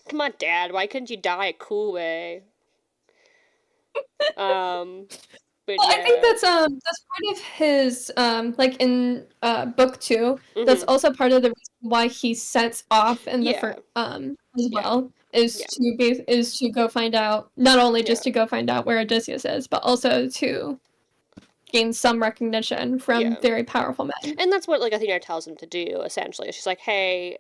Come on, Dad, why couldn't you die a cool way? Um, but Well, I think yeah. that's part of his like in book 2. That's Mhm. also part of the reason why he sets off in the Yeah. as Yeah. well is Yeah. to go find out, not only Yeah. just to go find out where Odysseus is, but also to gain some recognition from Yeah. very powerful men. And that's what like Athena tells him to do. Essentially, she's like, "Hey,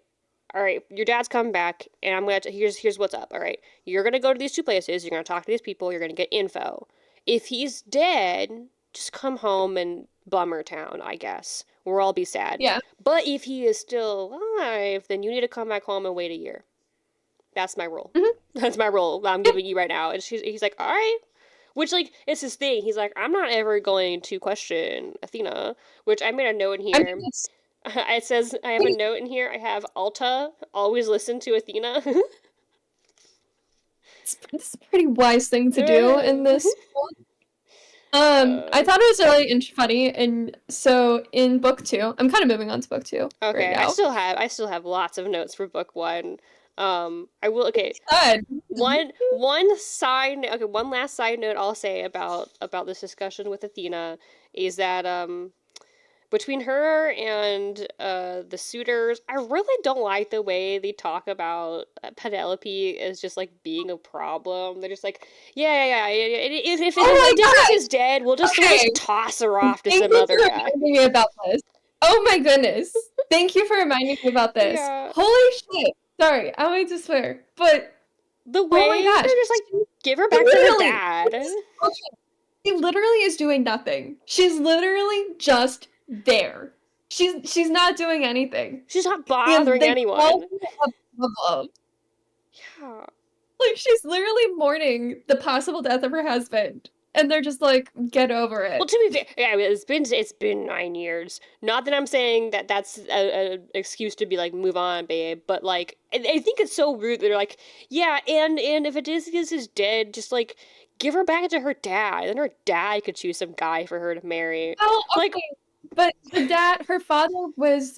all right, your dad's coming back, and I'm gonna here's what's up. All right, you're gonna go to these two places. You're gonna talk to these people. You're gonna get info. If he's dead, just come home and bummer town. I guess we'll all be sad. Yeah. But if he is still alive, then you need to come back home and wait a year. That's my rule. Mhm. That's my rule that I'm giving you right now." And he's like, "All right." Which, like, it's his thing. He's like, I'm not ever going to question Athena. Which I made a note in I mean, here. It says, I have a note in here. I have Alta, always listen to Athena. it's a pretty wise thing to do in this. I thought it was really funny, and so in book 2, I'm kind of moving on to book 2 right Okay, now. I still have lots of notes for book 1. I will, okay. Good. One side, okay, one last side note I'll say about this discussion with Athena is that between her and the suitors, I really don't like the way they talk about Penelope as just like being a problem. They're just like, yeah. If Odysseus is dead, we'll just toss her off to some other guy. Reminding me about this. Oh my goodness! Thank you for reminding me about this. Yeah. Holy shit! Sorry, I wanted to swear, but the way oh my gosh, they're just like give her back to her dad. She literally is doing nothing. She's literally just there. She's not doing anything. She's not bothering anyone. Yeah. Like, she's literally mourning the possible death of her husband. And they're just like, get over it. Well, to be fair, yeah, it's been 9 years. Not that I'm saying that that's a excuse to be like, move on, babe. But like, I think it's so rude that they're like, yeah, and if Odysseus is dead, just like give her back to her dad, and her dad could choose some guy for her to marry. Oh, okay. Like, but her father was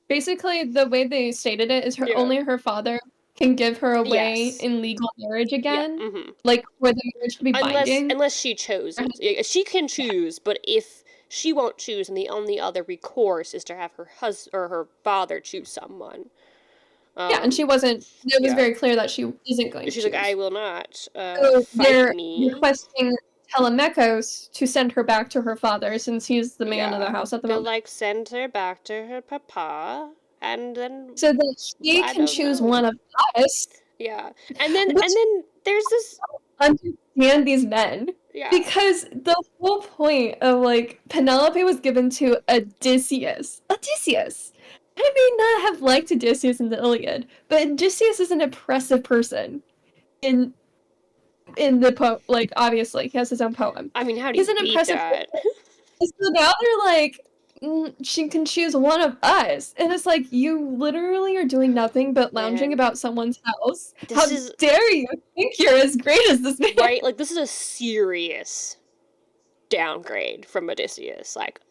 basically the way they stated it is only her father can give her away in legal marriage again. Yeah. Mm-hmm. Like, for the marriage to be binding. Unless she chose. She can choose, but if she won't choose, then the only other recourse is to have her husband or her father choose someone. And she wasn't. It was very clear that she isn't going to. She's like, I will not so fight me. Requesting Telemachus to send her back to her father, since he's the man of the house at the moment. Like, send her back to her papa, and then so that he can choose one of us. Yeah, and then there's this understand these men. Yeah. Because the whole point of like Penelope was given to Odysseus. I may not have liked Odysseus in the Iliad, but Odysseus is an impressive person. In the like, obviously he has his own poem. I mean, how do you beat that? So now they're like, she can choose one of us, and it's like, you literally are doing nothing but lounging about someone's house. How dare you think you're as great as this man? Right? Like, this is a serious downgrade from Odysseus. Like,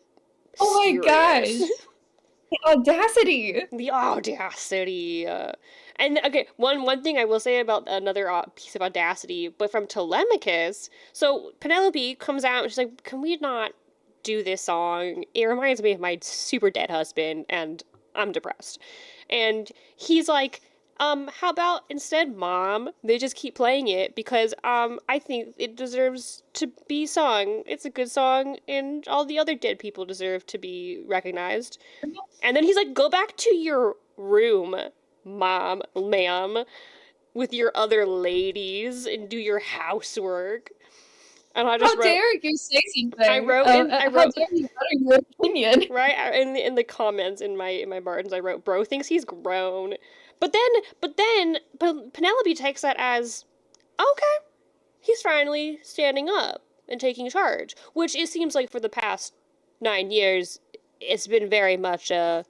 oh my gosh. The audacity. And okay, one thing I will say about another piece of audacity, but from Telemachus. So Penelope comes out and she's like, "Can we not do this song? It reminds me of my super dead husband, and I'm depressed." And he's like, how about instead, Mom, they just keep playing it because I think it deserves to be sung. It's a good song, and all the other dead people deserve to be recognized." And then he's like, "Go back to your room, ma'am, with your other ladies and do your housework." And I How just wrote, dare you say I something? wrote in, I How wrote, dare you utter your opinion? right in the comments in my margins, I wrote, bro thinks he's grown. But then Penelope takes that as, okay, he's finally standing up and taking charge, which it seems like for the past 9 years, it's been very much a,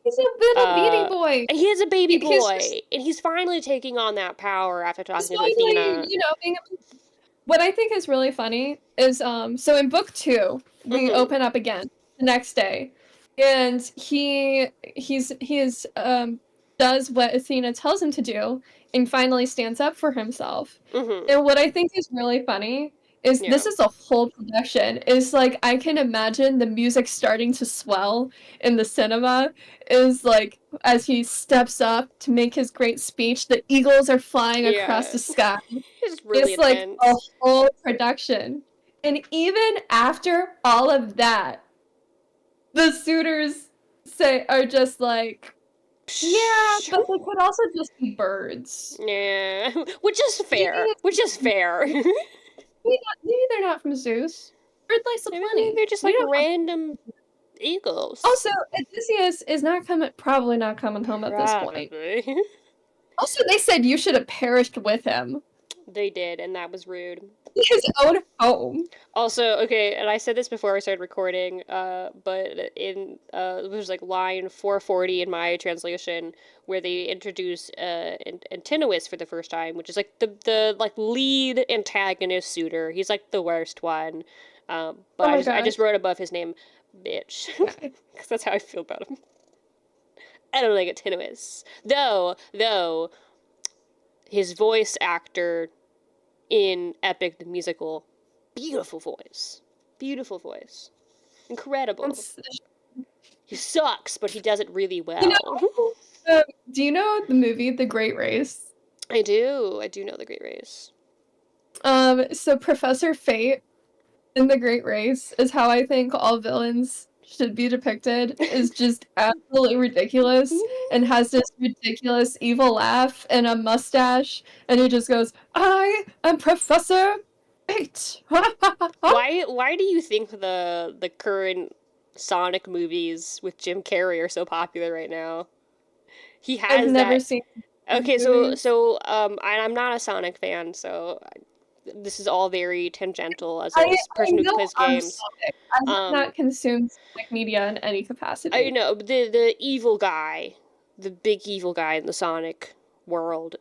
He's a little beady boy. he is a baby He's boy, just and he's finally taking on that power after he's talking to finally, Athena. being what I think is really funny is so in book 2, we Mm-hmm. open up again the next day. And he's does what Athena tells him to do and finally stands up for himself. Mm-hmm. And what I think is really funny is Yeah. this is a whole production. Is like I can imagine the music starting to swell in the cinema is like as he steps up to make his great speech, the eagles are flying across Yeah. the sky. It's really It's like a intense. whole production. And even after all of that, the suitors are just like, yeah, but they could also just be birds. Yeah. Which is fair. Maybe, Which is fair. maybe they're not from Zeus. Bird lice Maybe aplenty. they're just We like don't know. random eagles. Also, Odysseus is probably not coming home at this point. Probably. Also, they said you should have perished with him. They did, and that was rude. In his own home. Also, okay, and I said this before I started recording, but in it was like line 440 in my translation, where they introduce Antinous for the first time, which is like the like lead antagonist suitor. He's like the worst one. But Oh my I just gosh. wrote above his name, bitch, because that's how I feel about him. I don't like Antinous, though his voice actor in Epic the Musical, beautiful voice, incredible. He sucks, but he does it really well. Do you know the movie The Great Race? I do know The Great Race. So Professor Fate in The Great Race is how I think all villains should be depicted, is just absolutely ridiculous and has this ridiculous evil laugh and a mustache, and he just goes, I am Professor Fate. Why do you think the current Sonic movies with Jim Carrey are so popular right now? He has I've never seen. Okay, so I'm not a Sonic fan, so this is all very tangential as a person who plays games. Sonic. I have not consumed Sonic media in any capacity. I know the evil guy, the big evil guy in the Sonic world.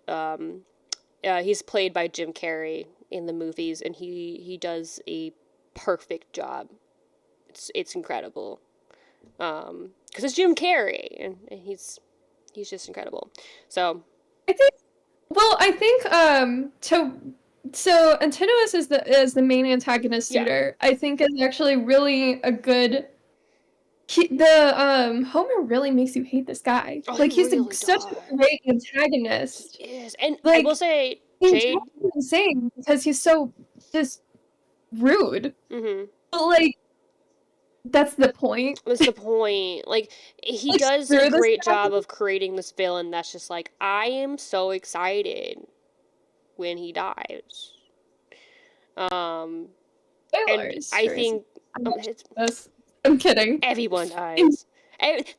He's played by Jim Carrey in the movies, and he does a perfect job. It's incredible. Because it's Jim Carrey, and he's just incredible. So I think so Antinous is the main antagonist suitor. Yeah. I think is actually really a good. Homer really makes you hate this guy. Oh, like he's really such a great antagonist. He is, and like, I will say, Jade insane because he's so just rude. Mm-hmm. But like, that's the point. That's the point. Like he does a great job of creating this villain that's just like, I am so excited when he dies. And I think I'm kidding. Everyone dies. It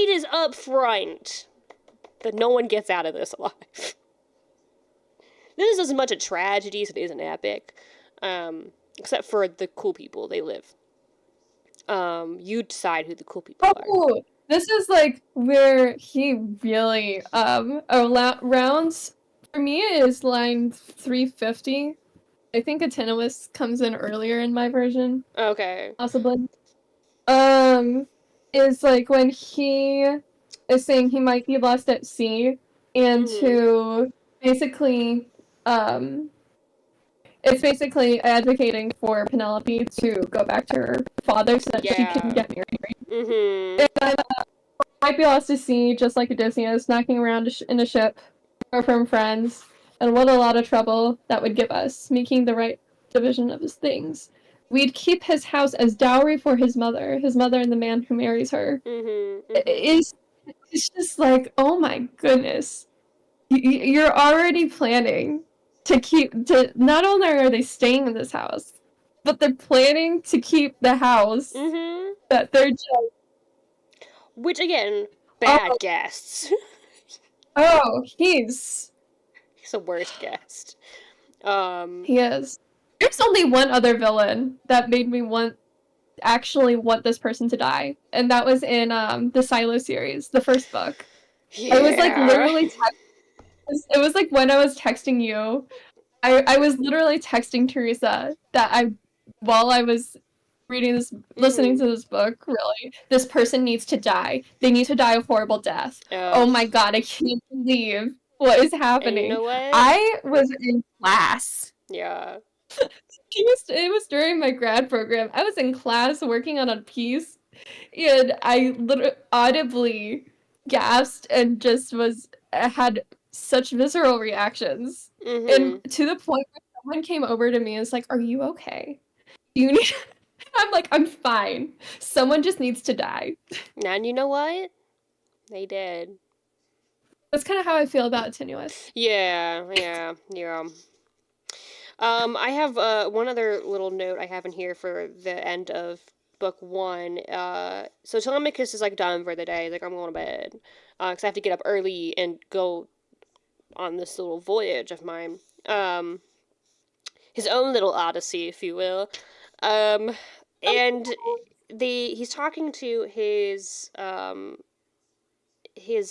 is up front that no one gets out of this alive. This is as much a tragedy as it is an epic, except for the cool people. They live. You decide who the cool people are. This is like where he really rounds. For me, is line 350. I think Antinous comes in earlier in my version. Okay. Possibly. Is like when he is saying he might be lost at sea, and to basically, it's basically advocating for Penelope to go back to her father so that she can get married. Mm-hmm. And might be lost at sea, just like Odysseus, knocking around in a ship, or from friends, and what a lot of trouble that would give us, making the right division of his things. We'd keep his house as dowry for his mother and the man who marries her. Mm-hmm. It's just like, oh my goodness. You're already planning to not only are they staying in this house, but they're planning to keep the house Mm-hmm. that they're just. Which, again, bad Oh, guests. oh, he's He's the worst guest. he is. There's only one other villain that made me actually want this person to die, and that was in the Silo series, the first book. I was like Yeah. literally it was like when I was texting you, I was literally texting Theresa that while I was listening Mm-hmm. to this book, really, this person needs to die. They need to die a horrible death. Oh Ugh. my god, I can't believe what is And you happening. know what? I was in class. Yeah. It was during my grad program. I was in class working on a piece, and I literally audibly gasped and just had such visceral reactions. And Mm-hmm. to the point where someone came over to me and was like, "Are you okay? You need." I'm like, "I'm fine. Someone just needs to die." And you know what? They did. That's kind of how I feel about Tenuous. Yeah, yeah, yeah. I have one other little note I have in here for the end of book one. So Telemachus is like done for the day. He's like, I'm going to bed. Because I have to get up early and go on this little voyage of mine. His own little odyssey, if you will. Um, and he's talking to his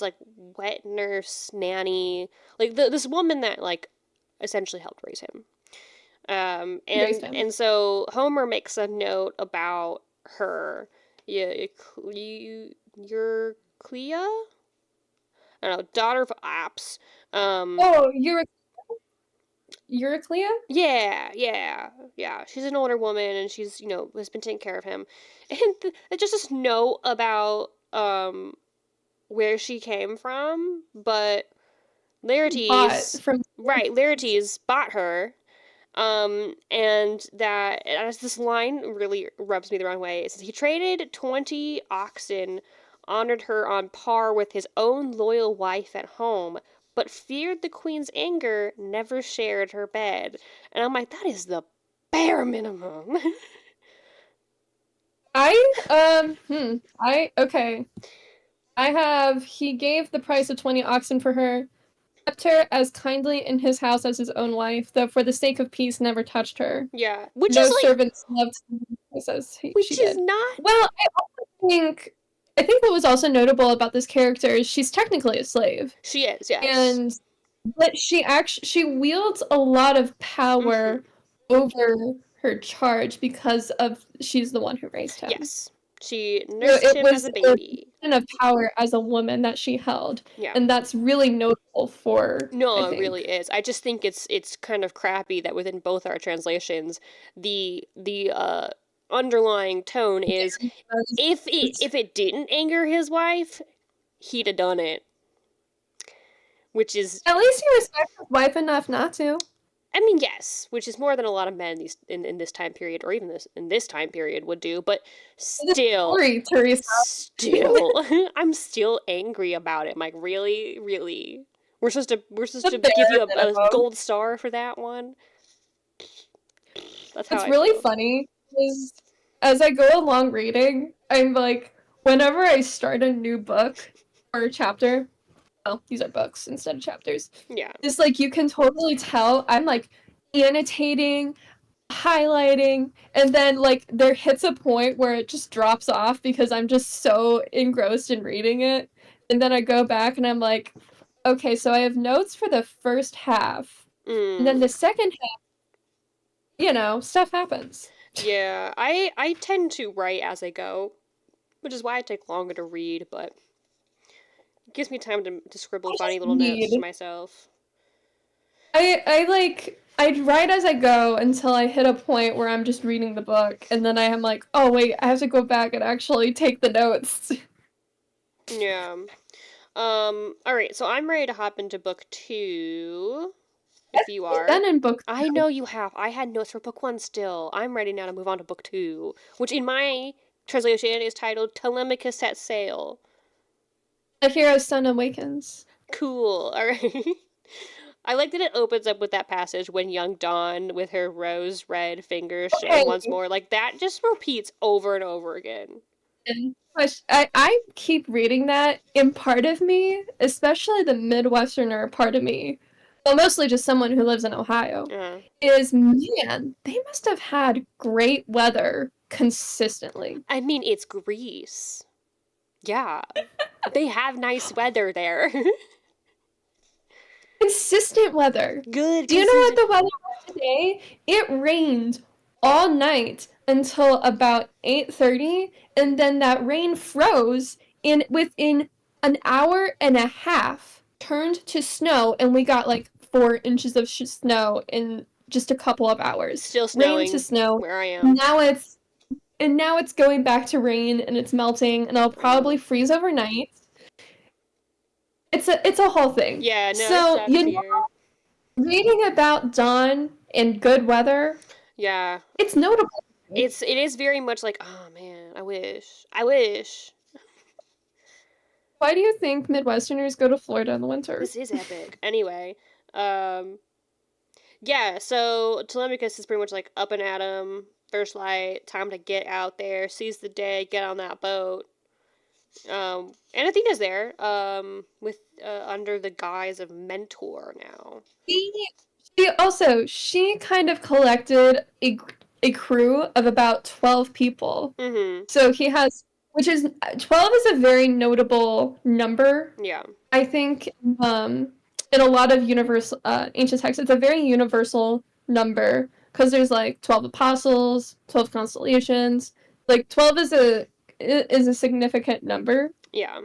like wet nurse nanny, like this woman that like essentially helped raise him. Raised him. And so Homer makes a note about her. Yeah, you're Clea? I don't know, daughter of Ops. Oh, Euryclea? Yeah, yeah, yeah. She's an older woman, and she's has been taking care of him, and just this note about where she came from, but Bought Laertes, from. right? Laertes bought her. And that as this line really rubs me the wrong way. It says he traded 20 oxen, honored her on par with his own loyal wife at home, but feared the queen's anger, never shared her bed. And I'm like, that is the bare minimum. Okay. He gave the price of 20 oxen for her, kept her as kindly in his house as his own wife, though for the sake of peace never touched her. Yeah, which No is like, servants loved her as she which is did. not. Well, I think what was also notable about this character is she's technically a slave. She is, yes. And but she wields a lot of Mm-hmm. power over her charge because of she's the one who raised him. Yes, she So nursed it him as was a a baby. position of power as a woman that she held, Yeah. and that's really notable for, I No, it really think. is. I just think it's kind of crappy that within both our translations, the underlying tone is if it didn't anger his wife, he'd have done it. Which is, At least he respects his wife enough not to. I mean, yes, which is more than a lot of men in this time period, or even this in this time period would do. But The still, story, Teresa. still, I'm still angry about it. I'm like, really, really, we're supposed The to give you bare a minimum. gold star for that one. That's how What's I really feel. funny is as I go along reading, I'm like, whenever I start a new book or a chapter, well, these are books instead of chapters. Yeah. It's like you can totally tell I'm like annotating, highlighting, and then like there hits a point where it just drops off because I'm just so engrossed in reading it. And then I go back and I'm like, okay, so I have notes for the first half. And then Mm. the second half, stuff happens. Yeah. I tend to write as I go, which is why I take longer to read, but it gives me time to scribble I funny just little notes to need. myself. I write as I go until I hit a point where I'm just reading the book, and then I am like, oh wait, I have to go back and actually take the notes. Yeah. All right, so I'm ready to hop into book two. If you are. Then in book I know you have. I had notes for book one still. I'm ready now to move on to book two, which in my translation is titled Telemachus Set Sail. the hero's son awakens. Cool. All right. I like that it opens up with that passage when young Dawn with her rose red fingers Okay. showing once more. Like, that just repeats over and over again. And I keep reading that, and part of me, especially the Midwesterner part of me, well, mostly just someone who lives in Ohio, is, man, they must have had great weather consistently. I mean, it's Greece. Yeah. They have nice weather there. Consistent weather. Good. Do you know what the weather was today? It rained all night until about 8:30, and then that rain froze, and within an hour and a half turned to snow, and we got like 4 inches of snow in just a couple of hours. Still snowing. Rain to snow. Where I am. Now it's going back to rain, and it's melting, and I'll probably freeze overnight. It's a whole thing. Yeah, no, so you know, reading about dawn and good weather. Yeah, it's notable. It is very much like, oh man, I wish. Why do you think Midwesterners go to Florida in the winter? This is epic. Anyway, yeah. So Telemachus is pretty much like up and at 'em. First light, time to get out there, seize the day, get on that boat. And Athena's there, with under the guise of mentor now. She kind of collected a crew of about 12 people. Mm-hmm. So he has, 12 is a very notable number. Yeah. I think in a lot of universal ancient texts, it's a very universal number because there's like 12 apostles, 12 constellations. Like 12 is a significant number. Yeah.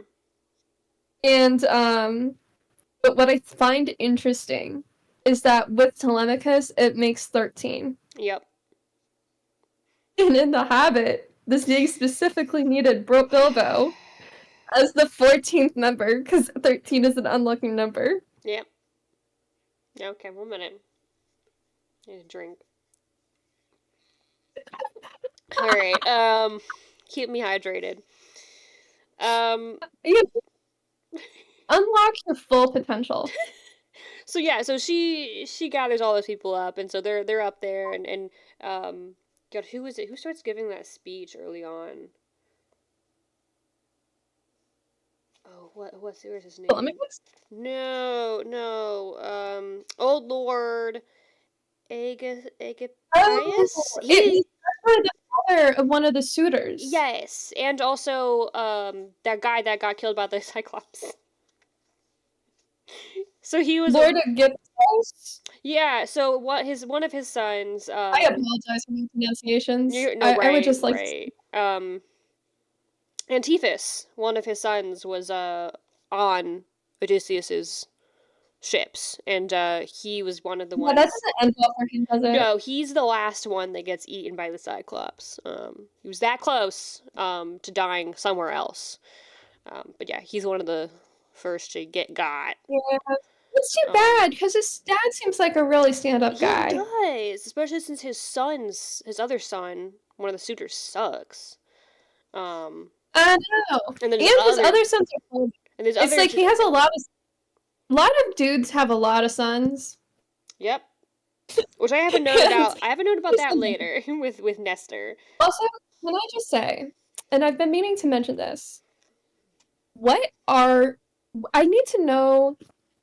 And but what I find interesting is that with Telemachus, it makes 13. Yep. And in The Hobbit, this being specifically needed Bilbo as the 14th member, because 13 is an unlucky number. Yep. Okay, 1 minute. I need a drink. Alright, keep me hydrated. Unlock your full potential. So yeah, so she gathers all those people up, and so they're up there, and God, who is it? Who starts giving that speech early on? Oh, what's his name? No, Old Lord Agapius. He's the father of one of the suitors. Yes, and also that guy that got killed by the Cyclops. So he was Lord Agapius. Yeah, so one of his sons. I apologize for my pronunciations. I would just like. Right. Antiphus, one of his sons, was on Odysseus's ships, and he was one of the ones. That doesn't end well for him, does it? No, he's the last one that gets eaten by the Cyclops. He was that close to dying somewhere else. But yeah, he's one of the first to get got. Yeah. It's too bad, because his dad seems like a really stand-up guy. He does, especially since his other son, one of the suitors, sucks. I know. And his other sons are cool. It's like he has a lot of dudes have a lot of sons. Yep. Which I have a note about. I have a note about that later with Nestor. Also, can I just say, and I've been meaning to mention this, I need to know,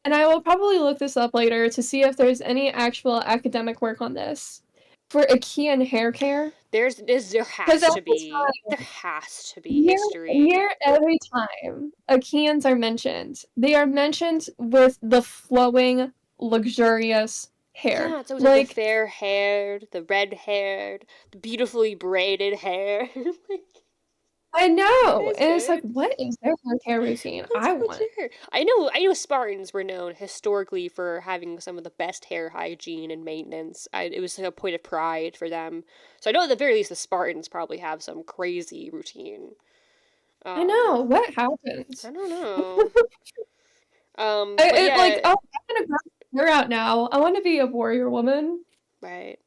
and I will probably look this up later to see if there's any actual academic work on this, for Achaean hair care. There has to be. There has to be history. Near every time Achaeans are mentioned, they are mentioned with the flowing, luxurious hair. Yeah, it's always like the fair-haired, the red-haired, the beautifully braided hair. I know, and it's like, what is their hair routine? I want it. I know Spartans were known historically for having some of the best hair hygiene and maintenance. It was like a point of pride for them. So I know at the very least the Spartans probably have some crazy routine. I know. What happens? I don't know. I'm gonna grow hair out now. I want to be a warrior woman. Right.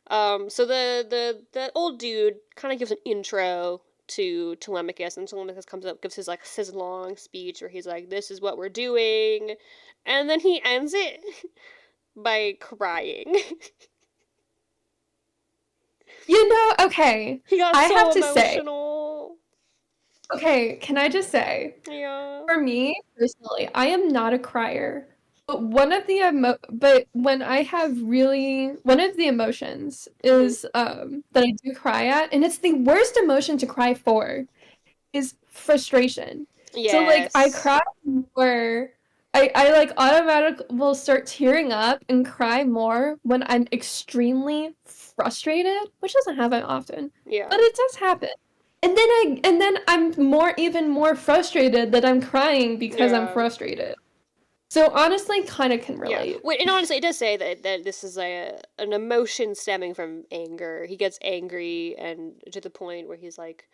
So the old dude kind of gives an intro to Telemachus, and Telemachus comes up, gives his long speech where he's like, "This is what we're doing," and then he ends it by crying. Okay, He got I so have to say, emotional. okay, can I just say, Yeah. for me personally, I am not a crier. But when I have one of the emotions Mm-hmm. is that I do cry at, and it's the worst emotion to cry for, is frustration. So like I Yes. cry more I like automatic will start tearing up and cry more when I'm extremely frustrated, which doesn't happen often, Yeah. but it does happen. And then I'm even more frustrated that I'm crying because I'm Yeah. frustrated. So honestly, kind of can Yeah. relate. Wait, and honestly, it does say that this is an emotion stemming from anger. He gets angry and to the point where he's like,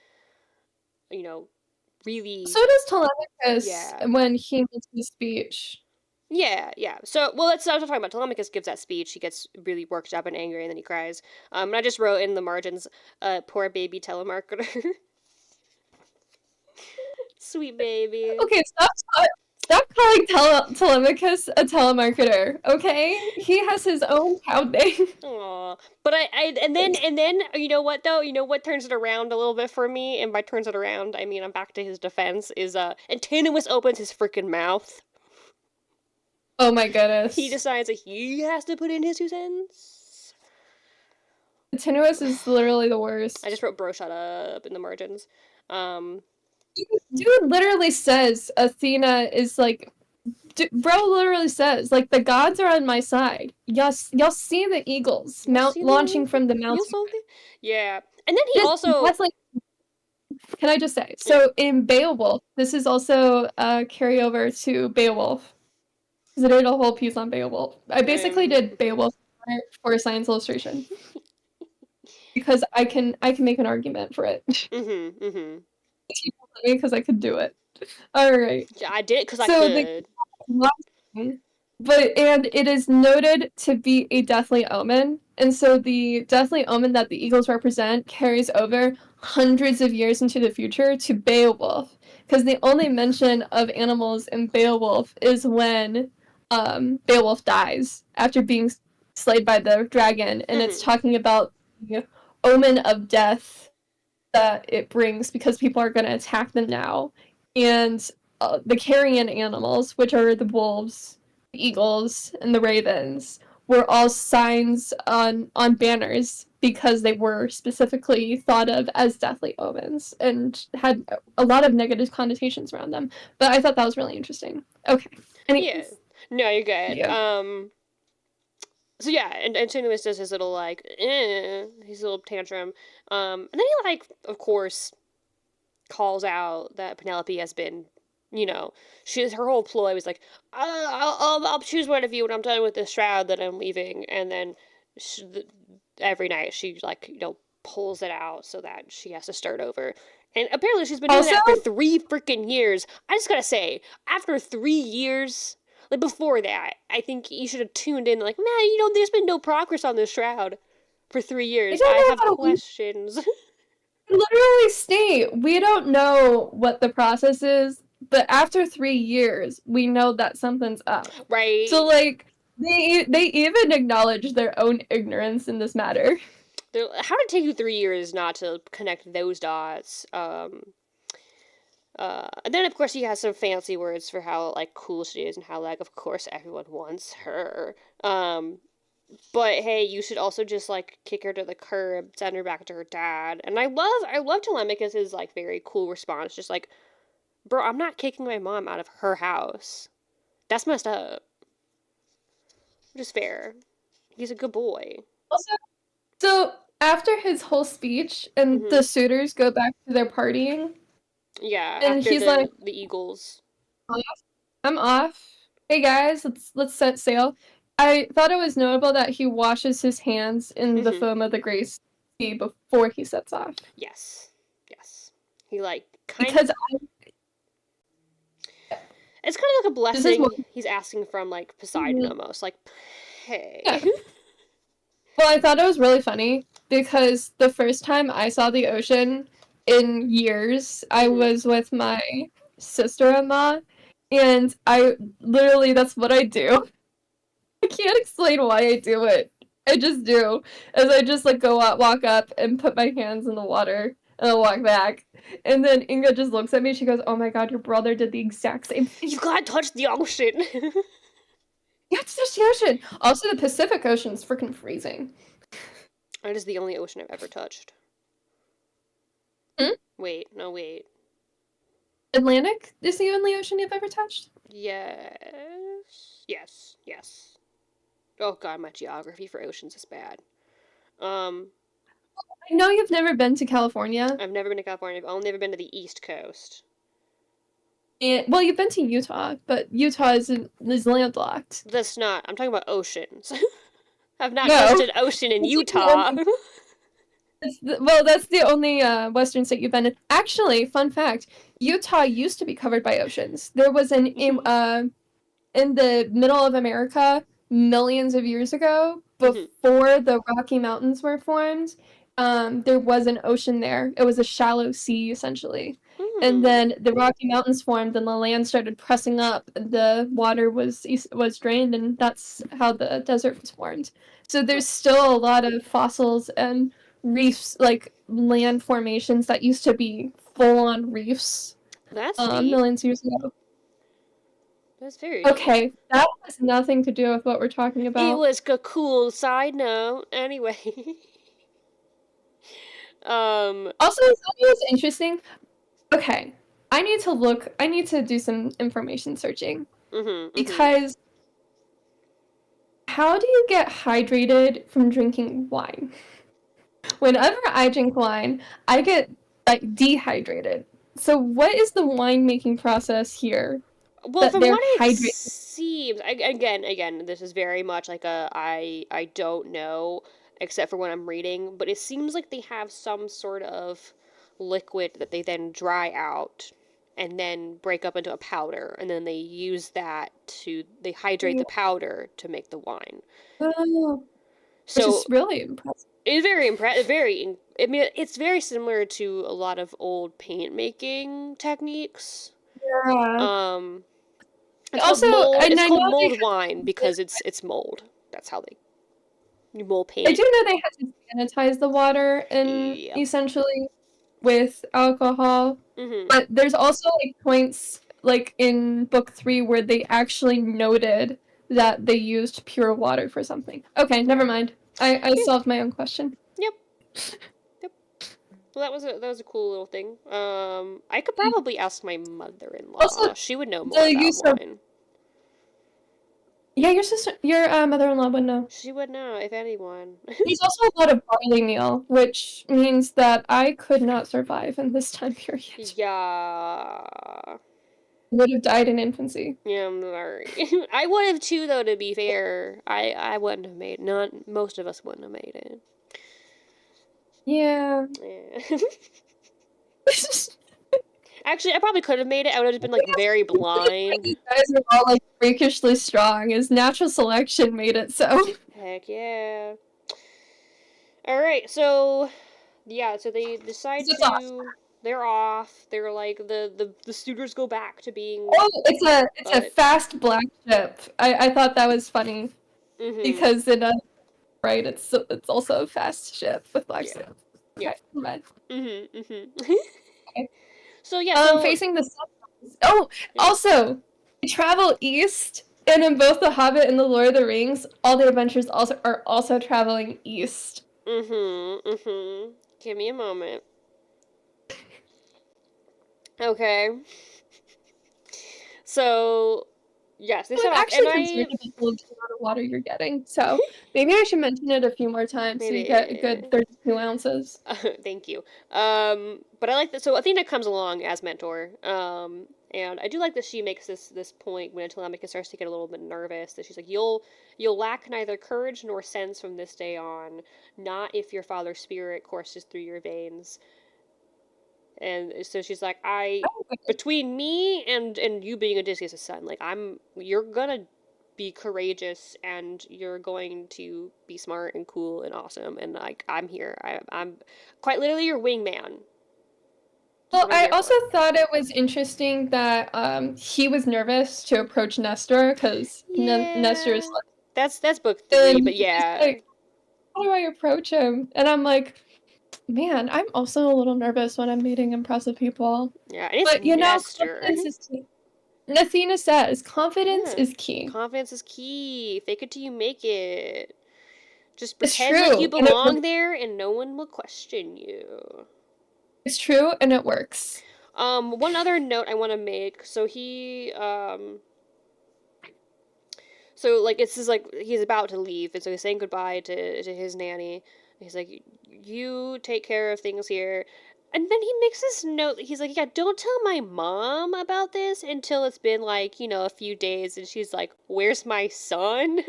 you know, really, So does Telemachus yeah. when he makes his speech. Yeah, yeah. So, well, that's what I was talking about. Telemachus gives that speech. He gets really worked up and angry, and then he cries. And I just wrote in the margins, "Poor baby telemarketer, sweet baby." Okay, stop calling Telemachus a telemarketer, okay? He has his own cow name. Aw. But and then, you know what though? You know what turns it around a little bit for me? And by turns it around, I mean I'm back to his defense. Is Antinous opens his freaking mouth. Oh my He goodness. decides that he has to put in his 2 cents. Tenuous is literally the I just worst. wrote "bro, shut up" in the margins. Um, Dude literally says Athena is like, bro literally says, like, the gods are on my side. Y'all see the eagles you'll see launching the from the you'll mountain. see yeah. And then he also That's like, can I just say, yeah. so in Beowulf, this is also a carryover to Beowulf. Because I did a whole piece on Beowulf. I basically did Beowulf for science illustration because I can make an argument for it. Mhm. Because I could do it. All right. Yeah, I did it because I So the could. and it is noted to be a deathly omen, and so the deathly omen that the eagles represent carries over hundreds of years into the future to Beowulf, because the only mention of animals in Beowulf is when Beowulf dies after being slayed by the dragon, and it's Mhm. talking about the omen of death that it brings because people are going to attack them now. And the carrion animals, which are the wolves, the eagles, and the ravens, were all signs on banners because they were specifically thought of as deathly omens and had a lot of negative connotations around them. But I thought that was really interesting. Okay. Yeah. Anyways, No, you're good. yeah. So yeah, and Cinemas does his little his little tantrum. And then he of course calls out that Penelope has been, you know, her whole ploy was like, I'll choose one of you when I'm done with the shroud that I'm leaving, and then every night she pulls it out so that she has to start over. And apparently she's been doing Also, that for 3 freaking years. I just gotta say, after 3 years, like before that, I think you should have tuned in. Like, man, there's been no progress on this shroud for three I years. don't I know have how to questions. literally state we don't know what the process is, but after 3 years, we know that something's up. So Right? like they even acknowledge their own ignorance in this matter. How did it take you 3 years not to connect those dots? And then of course he has some fancy words for how cool she is and how of course everyone wants her. Um, but hey, you should also just kick her to the curb, send her back to her dad. And I love Telemachus's very cool response, just bro, I'm not kicking my mom out of her house. That's messed up. Which is fair. He's a good boy. Also, so after his whole speech and Hmm. the suitors go back to their partying, Yeah, and after he's like, the Eagles. I'm off. Hey guys, let's set sail. I thought it was notable that he washes his hands in the Hmm. foam of the Grace Sea before he sets off. Yes. Yes. He kind of Because it's kind of like a this is blessing he's asking from Poseidon one. almost. Yeah. Hey. Well, I thought it was really funny because the first time I saw the ocean, in years. I Mm-hmm. was with my sister-in-law, and I literally, that's what I do. I can't explain why I do it. I just do. As I just like go out, walk up, and put my hands in the water, and I'll walk back. And then Inga just looks at me. She goes, "Oh my God, your brother did the exact same You thing." gotta touch the ocean. Yeah, it's just the ocean. Also, the Pacific Ocean's freaking freezing. That is the only ocean I've ever touched. Hmm? Wait, no, wait. Atlantic is the only ocean you've ever touched? Yes. Yes. Yes. Oh god, my geography for oceans is bad. Um, I know you've never been to California. I've never been to California. I've only ever been to the East Coast. And, well, you've been to Utah, but Utah is landlocked. That's not. I'm talking about oceans. I've not touched No. an ocean in That's the Utah. only, well, that's the only Western state you've been in. Actually, fun fact, Utah used to be covered by oceans. There was in the middle of America millions of years ago, before the Rocky Mountains were formed, there was an ocean there. It was a shallow sea, essentially. And then the Rocky Mountains formed, and the land started pressing up. The water was drained, and that's how the desert was formed. So there's still a lot of fossils and reefs, like land formations that used to be full-on reefs, That's deep. millions of years ago. That's very deep. Okay, that has nothing to do with what we're talking It about. was a cool side note. Anyway. Also, something that's interesting. Okay, I need to do some information searching. Because how do you get hydrated from drinking wine? Whenever I drink wine, I get like dehydrated. So what is the wine making process here Well, that from they're what it hydrated? seems, again, this is very much like a I don't know, except for when I'm reading, but it seems like they have some sort of liquid that they then dry out and then break up into a powder, and then they hydrate the powder to make the wine. Oh, which So is really impressive. it's very impressive. I mean, it's very similar to a lot of old paint making techniques. Yeah. Um, It's called Also, mold. and It's I called know they mold had wine to use because it's mold. That's how they you mold I paint. do know they had to sanitize the water and Yep. essentially with alcohol, Mhm. but there's also like points like in book 3 where they actually noted that they used pure water for something. Okay, never mind. I Yeah. solved my own question. Yep. Yep. Well, that was a cool little thing. I could probably ask my Also, mother-in-law. She would know more the about use of wine. yeah, your mother-in-law would know. She would know if anyone. There's also a lot of barley meal, which means that I could not survive in this time period. Yeah. I would have died in infancy. Yeah, I'm sorry. I would have too, though. To be fair, I wouldn't have made. Not most of us wouldn't have made it. Yeah. Yeah. Actually, I probably could have made it. I would have been like very blind. You guys are all like freakishly strong, as natural selection made it so. Heck yeah. All right, so yeah, so they decide It's off. to. They're off. They're like the suitors go back to being. Oh, it's a But fast black ship. I thought that was funny mhm. because right, it's also a fast ship with black Yeah. sails. Yeah. Okay, never mind. Okay. So yeah, so Facing the sun. Oh, yeah. also, they travel east, and in both The Hobbit and The Lord of the Rings, all the adventures are also traveling east. Give me a moment. Okay. So yes, they I'm set off, and actually concerned about the amount of water you're getting, so maybe I should mention it a few more times so you get a good maybe 32 ounces. thank you. But I like that. So Athena comes along as mentor. And I do like that she makes this point when Telemachus starts to get a little bit nervous. That she's like, "You'll lack neither courage nor sense from this day on. Not if your father's spirit courses through your veins." And so she's like, between me and you being Odysseus' son, like you're gonna be courageous and you're going to be smart and cool and awesome and like I'm here. I'm quite literally your wingman. That's Well, what I'm I here also for. thought it was interesting that he was nervous to approach Nestor because Nestor is Yeah. That's book and 3, but he's just yeah. like, how do I approach him? And I'm like, man, I'm also a little nervous when I'm meeting impressive people. Yeah, and it's But you know, Nestor. confidence is key. And Athena says, confidence Yeah. is key. Confidence is key. Fake it till you make it. Just It's pretend like you true, and it belong there and no one will question you. it's true, and it works. One other note I want to make. So like it's just like he's about to leave, and so he's saying goodbye to his nanny. He's like, "You take care of things here." And then he makes this note. He's like, "Yeah, don't tell my mom about this until it's been like, a few days." And she's like, "Where's my son?"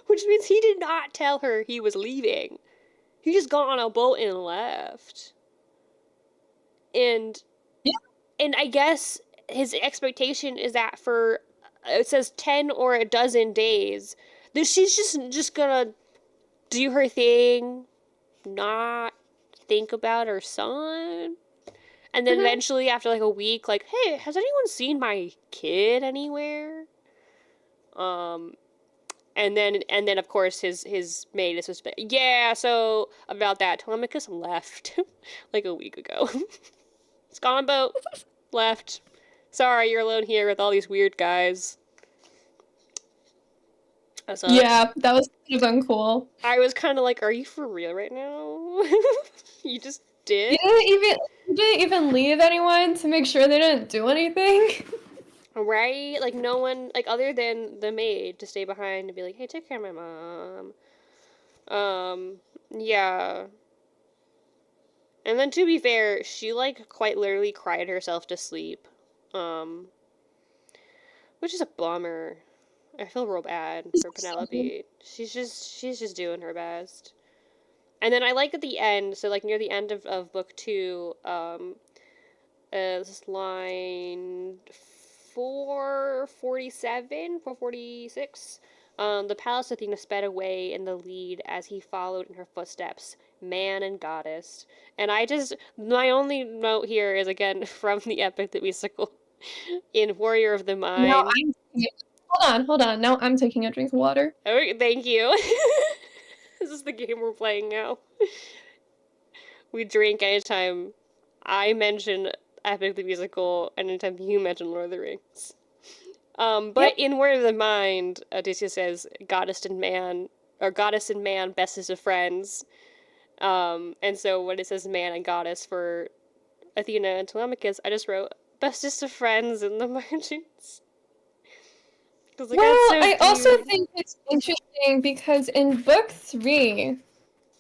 Which means he did not tell her he was leaving. He just got on a boat and left. And Yeah. and I guess his expectation is that for it says 10 or a dozen days that she's just gonna do her thing, not think about her son. And then Mhm. eventually after like a week, like, hey, has anyone seen my kid anywhere? Um and then of course his maid is suspect. Yeah, so about that, Telemachus left like a week ago. He's gone on boat, left. Sorry, you're alone here with all these weird guys. That sucks. Yeah, that was kind of uncool. I was kind of like, are you for real right now? You just did? You didn't even leave anyone to make sure they didn't do anything. Right? Like, no one, like, other than the maid to stay behind and be like, hey, take care of my mom. Yeah. And then to be fair, she, like, quite literally cried herself to sleep. Um, which is a bummer. I feel real bad for Penelope. She's just doing her best. And then I like at the end, so like near the end of book 2, this line 447, 446. The palace Athena sped away in the lead as he followed in her footsteps, man and goddess. And my only note here is again from the epic that we sickle in Warrior of the Now Mind. hold on. Now I'm taking a drink of water. Oh, thank you. This is the game we're playing now. We drink anytime I mention Epic the Musical and anytime you mention Lord of the Rings. But Yep. in Word of the Mind, Odysseus says, goddess and man, or goddess and man, bestest of friends. And so when it says man and goddess for Athena and Telemachus, I just wrote bestest of friends in the margins. Because, like, Well, that's so I also cute. think it's interesting because in book 3,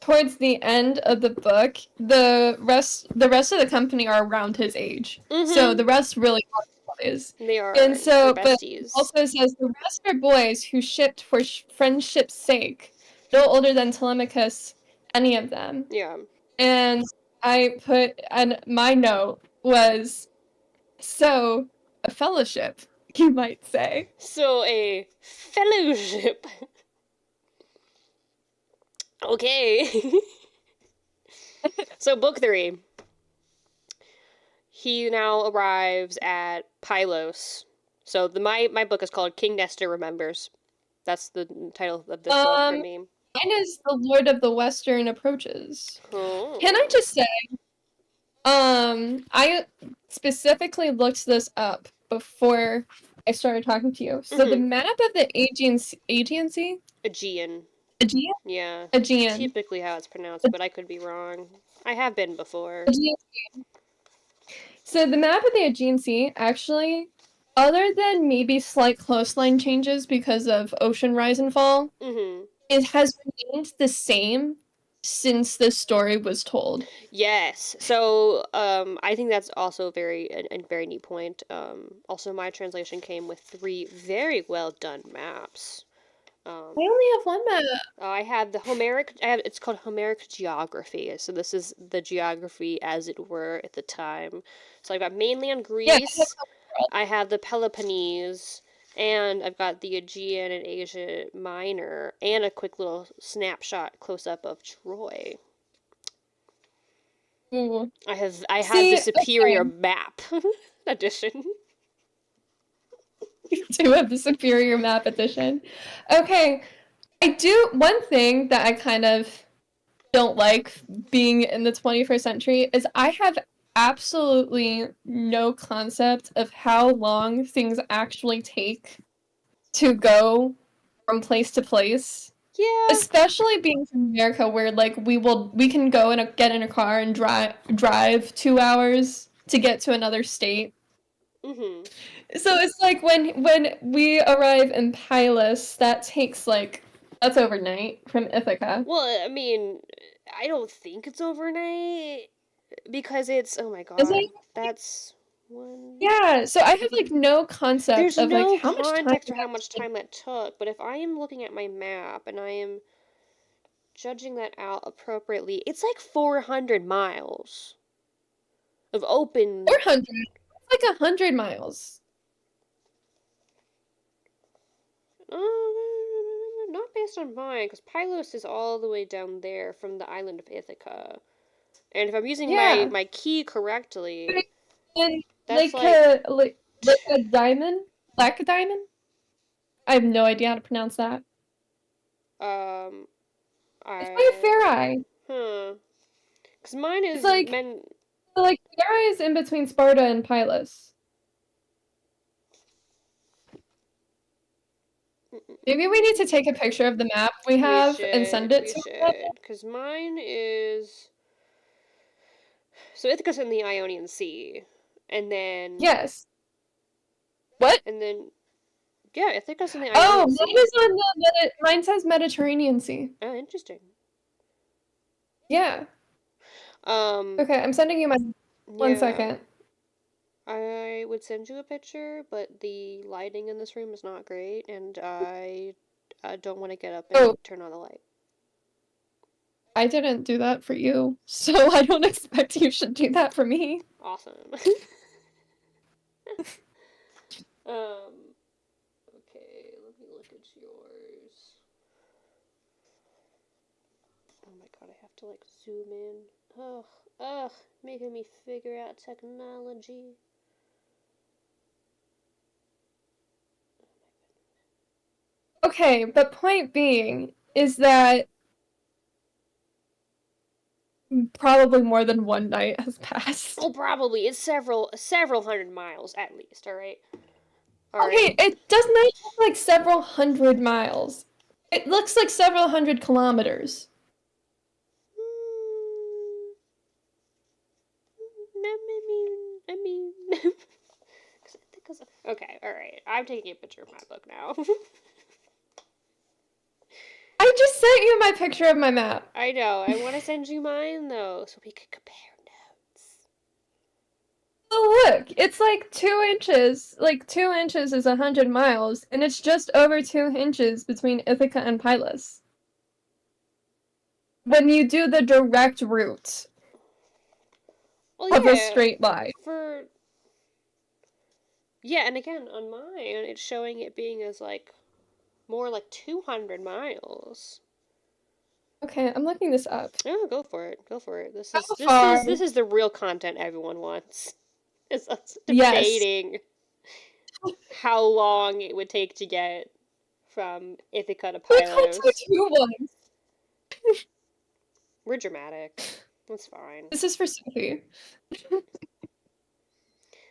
towards the end of the book, the rest of the company are around his age. So Mm the rest really are boys. hmm. They And are. They're so, but besties. also says the rest are boys who shipped for friendship's sake, no older than Telemachus, any of them. Yeah. And and my note was, so, a fellowship, you might say. So, a fellowship. Okay. So, book 3. He now arrives at Pylos. So, my book is called King Nestor Remembers. That's the title of this book for Um, me. Mine is the Lord of the Western Approaches. Can I Oh. just say, I specifically looked this up before I started talking to you. So the Mm-hmm. map of the Aegean, Aegean. Aegean, Yeah. It's Aegean, typically how it's pronounced, but I could be wrong. I have been before. Aegean. So the map of the Aegean Sea, actually, other than maybe slight coastline changes because of ocean rise and fall, Mm-hmm. it has remained the same since this story was told. Yes. So, I think that's also a very neat point. Also, my translation came with 3 very well done maps. I Um, only have one map. I have the Homeric. It's called Homeric geography. So this is the geography as it were at the time. So I've got mainland Yeah, Greece. I have the Peloponnese, and I've got the Aegean and Asia Minor, and a quick little snapshot close up of Troy. Ooh. I have the See, superior okay. map edition. You do have the superior map edition. Okay. I do one thing that I kind of don't like being in the 21st century is I have absolutely no concept of how long things actually take to go from place to place. Yeah. Especially being from America where like we can go and get in a car and drive 2 hours to get to another state. Mhm. So it's like when we arrive in Pylos, that takes like that's overnight from Ithaca. Well, I mean, I don't think it's overnight because it's, oh my Is god, it? that's one. Yeah, so I have like no concept There's of like no how much time context for it how much actually. time that took, but if I am looking at my map and I am judging that out appropriately, it's like 400 miles of open. 400. It's like 100 miles. Not based on mine, because Pylos is all the way down there from the island of Ithaca. And if I'm using Yeah. my key correctly, And that's like like a diamond, black diamond. I have no idea how to pronounce that. um It's by a fair I eye. huh. Because mine It's is like men. fair eye is in between Sparta and Pylos. Maybe we need to take a picture of the map we have and send it We to them. should. Because mine is. So Ithaca's in the Ionian Sea. And then. Yes. What? And then. Yeah, Ithaca's in the Oh, Ionian mine Sea. is on mine says Mediterranean Sea. Oh, interesting. Yeah. Um, Okay, I'm sending you my one yeah. second. I would send you a picture, but the lighting in this room is not great, and I don't want to get up and Oh, turn on the light. I didn't do that for you, so I don't expect you should do that for me. Awesome. Okay, let me look at yours. Oh my god, I have to like zoom in. Ugh, ugh, making me figure out technology. Okay, but point being is that probably more than one night has passed. Oh, probably it's several hundred miles at least. All right, all right. Okay, it does not look like several hundred miles. It looks like several hundred kilometers. I mean, because okay, all right. I'm taking a picture of my book now. I just sent you my picture of my map. I know. I want to send you mine though, so we could compare notes. Oh, look, it's like 2 inches. Like 2 inches is 100 miles, and it's just over 2 inches between Ithaca and Pylos. When you do the direct route Well, of a yeah, straight line. for yeah, and again on mine, it's showing it being as like more like 200 miles. Okay, I'm looking this up. Oh, go for it. Go for it. How far? This is the real content everyone wants. It's us Yes. debating how long it would take to get from Ithaca to Who told you Pylos. two ones? We're dramatic. That's fine. This is for Sophie.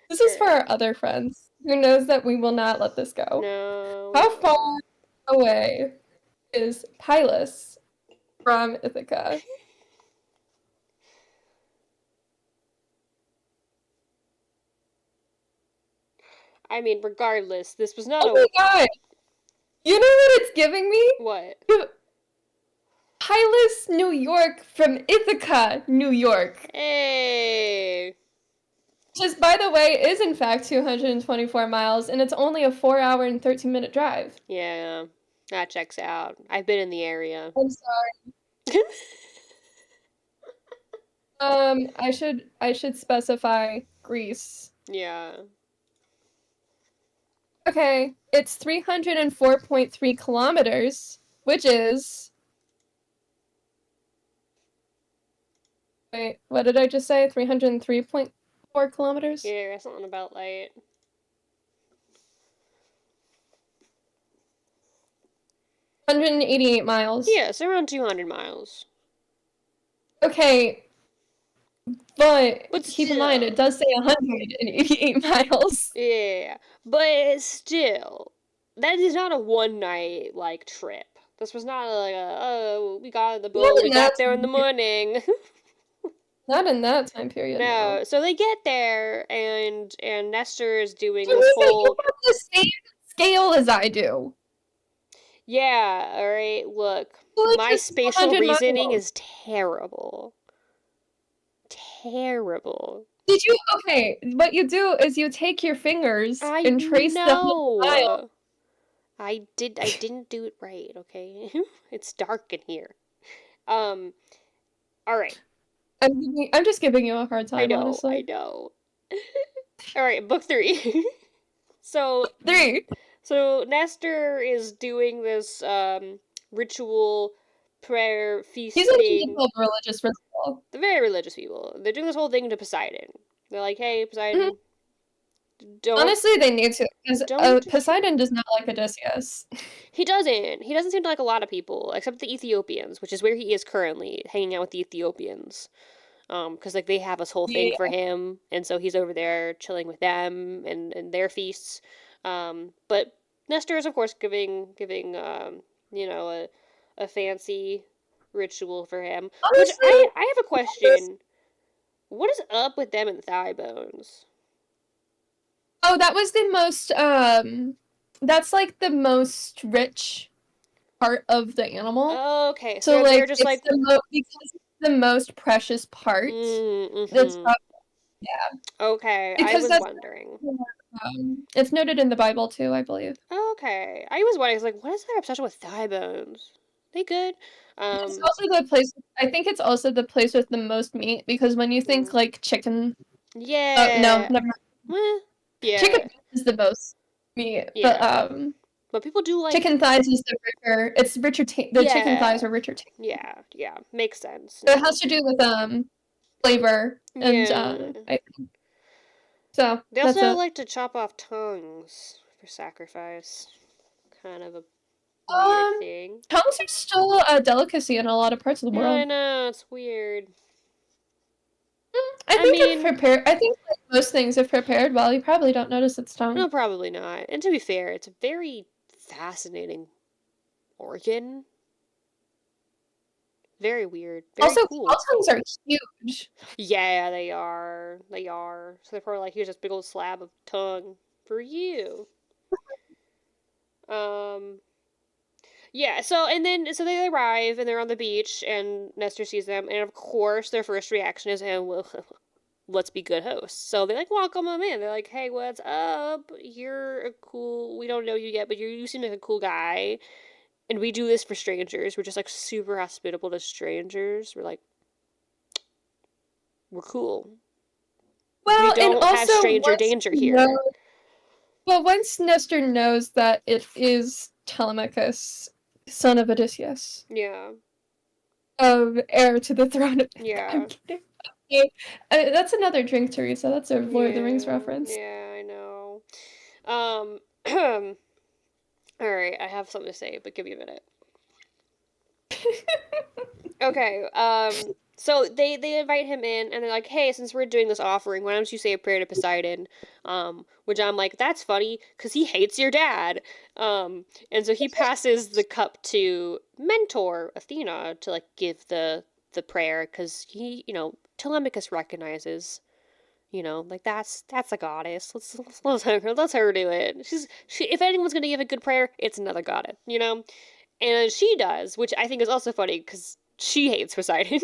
This is for our other friends who knows that we will not let this go. No. How far away is Pylos from Ithaca? I mean, regardless, this was not Oh my god! You know what it's giving me? What? Pylos, New York from Ithaca, New York. Hey! Which is, by the way, is in fact 224 miles, and it's only a 4 hour and 13-minute drive. Yeah, that checks out. I've been in the area. I'm sorry. I should specify Greece. Yeah. Okay, it's 304.3 kilometers, which is Wait, what did I just say? 303.4 kilometers? Yeah, something about light. 188 miles. Yeah, so around 200 miles. Okay, but But keep in mind, it still. does say 188 miles. Yeah, but still. That is not a one night, like, trip. This was not like oh, we got on the boat, Not we in that got there in the time period. morning. Not in that time period, no. No, so they get there, and Nestor is doing this Theresa, you whole have the same scale as I do. yeah, all right, look, Well, my just spatial 100 reasoning miles. is terrible. Terrible. Did you? Okay, what you do is you take your fingers I and trace the 100 mile. know. I didn't do it right, okay? It's dark in here. Um, all right. I'm just giving you a hard I time, know, I honestly. know. All right, book 3. So, 3. so Nestor is doing this ritual prayer He's feast a thing. typical religious ritual. The very religious people. They're doing this whole thing to Poseidon. They're like, "Hey, Mhm. Poseidon, don't Honestly, they need to, because don't." Poseidon does not like Odysseus. He doesn't. He doesn't seem to like a lot of people, except the Ethiopians, which is where he is currently, hanging out with the Ethiopians. Because like they have this whole thing for Yeah. him, and so he's over there chilling with them and their feasts. But Nestor is of course giving you know a fancy ritual for him. Which Honestly, I have a question. What is up with them and thigh bones? oh, that was the most, that's like the most rich part of the animal. Okay, So, so they're like, just it's like because it's the most precious part. That's mm-hmm. yeah, Okay, I because was that's wondering. it's noted in the Bible too, I believe. Okay, I was wondering. I was like, what is their obsession with thigh bones? They good? It's Um, also the place. I think it's also the place with the most meat because when you think mm, like chicken, oh no, yeah, never mind. eh, Chicken yeah, is the most meat, but yeah. But people do like, chicken thighs is the richer. It's richer. The chicken thighs yeah, are richer. yeah. Makes sense So it now. has to do with flavor and Yeah. so They that's also it. like to chop off tongues for sacrifice. Kind of a weird Um, thing. tongues are still a delicacy in a lot of parts of the Yeah, I world. know, it's weird. I I think if mean, prepared, I think like most things if prepared well, you probably don't notice its no, tongue. probably not. And to be fair, it's a very fascinating organ. Very weird. Very Also, cow cool. tongues are huge. Yeah, they are. They are. So they're probably like, here's this big old slab of tongue for you. Um, yeah, so they arrive and they're on the beach and Nestor sees them and of course their first reaction is, oh, well, let's be good hosts. So they like welcome them in. They're like, hey, what's up? You're a cool, we don't know you yet, but you seem like a cool guy. And we do this for strangers. We're just like super hospitable to strangers. We're like, we're cool. We Well, and don't have also stranger danger here. once Nestor knows that it is Telemachus, son of Odysseus, Yeah. of heir to the throne of I'm Yeah. kidding. Okay. That's another drink, Teresa. That's a Lord of the Rings Yeah. reference. Yeah, I know. Um all right, I have something to say, but give me a minute. Okay, so they invite him in and they're like, "Hey, since we're doing this offering, why don't you say a prayer to Poseidon?" Which I'm like, "That's funny cuz he hates your dad." And so he passes the cup to mentor Athena to like give the prayer cuz he, Telemachus recognizes, like that's a goddess. Let's her do it. She if anyone's going to give a good prayer, it's another goddess. And she does, which I think is also funny because she hates Poseidon.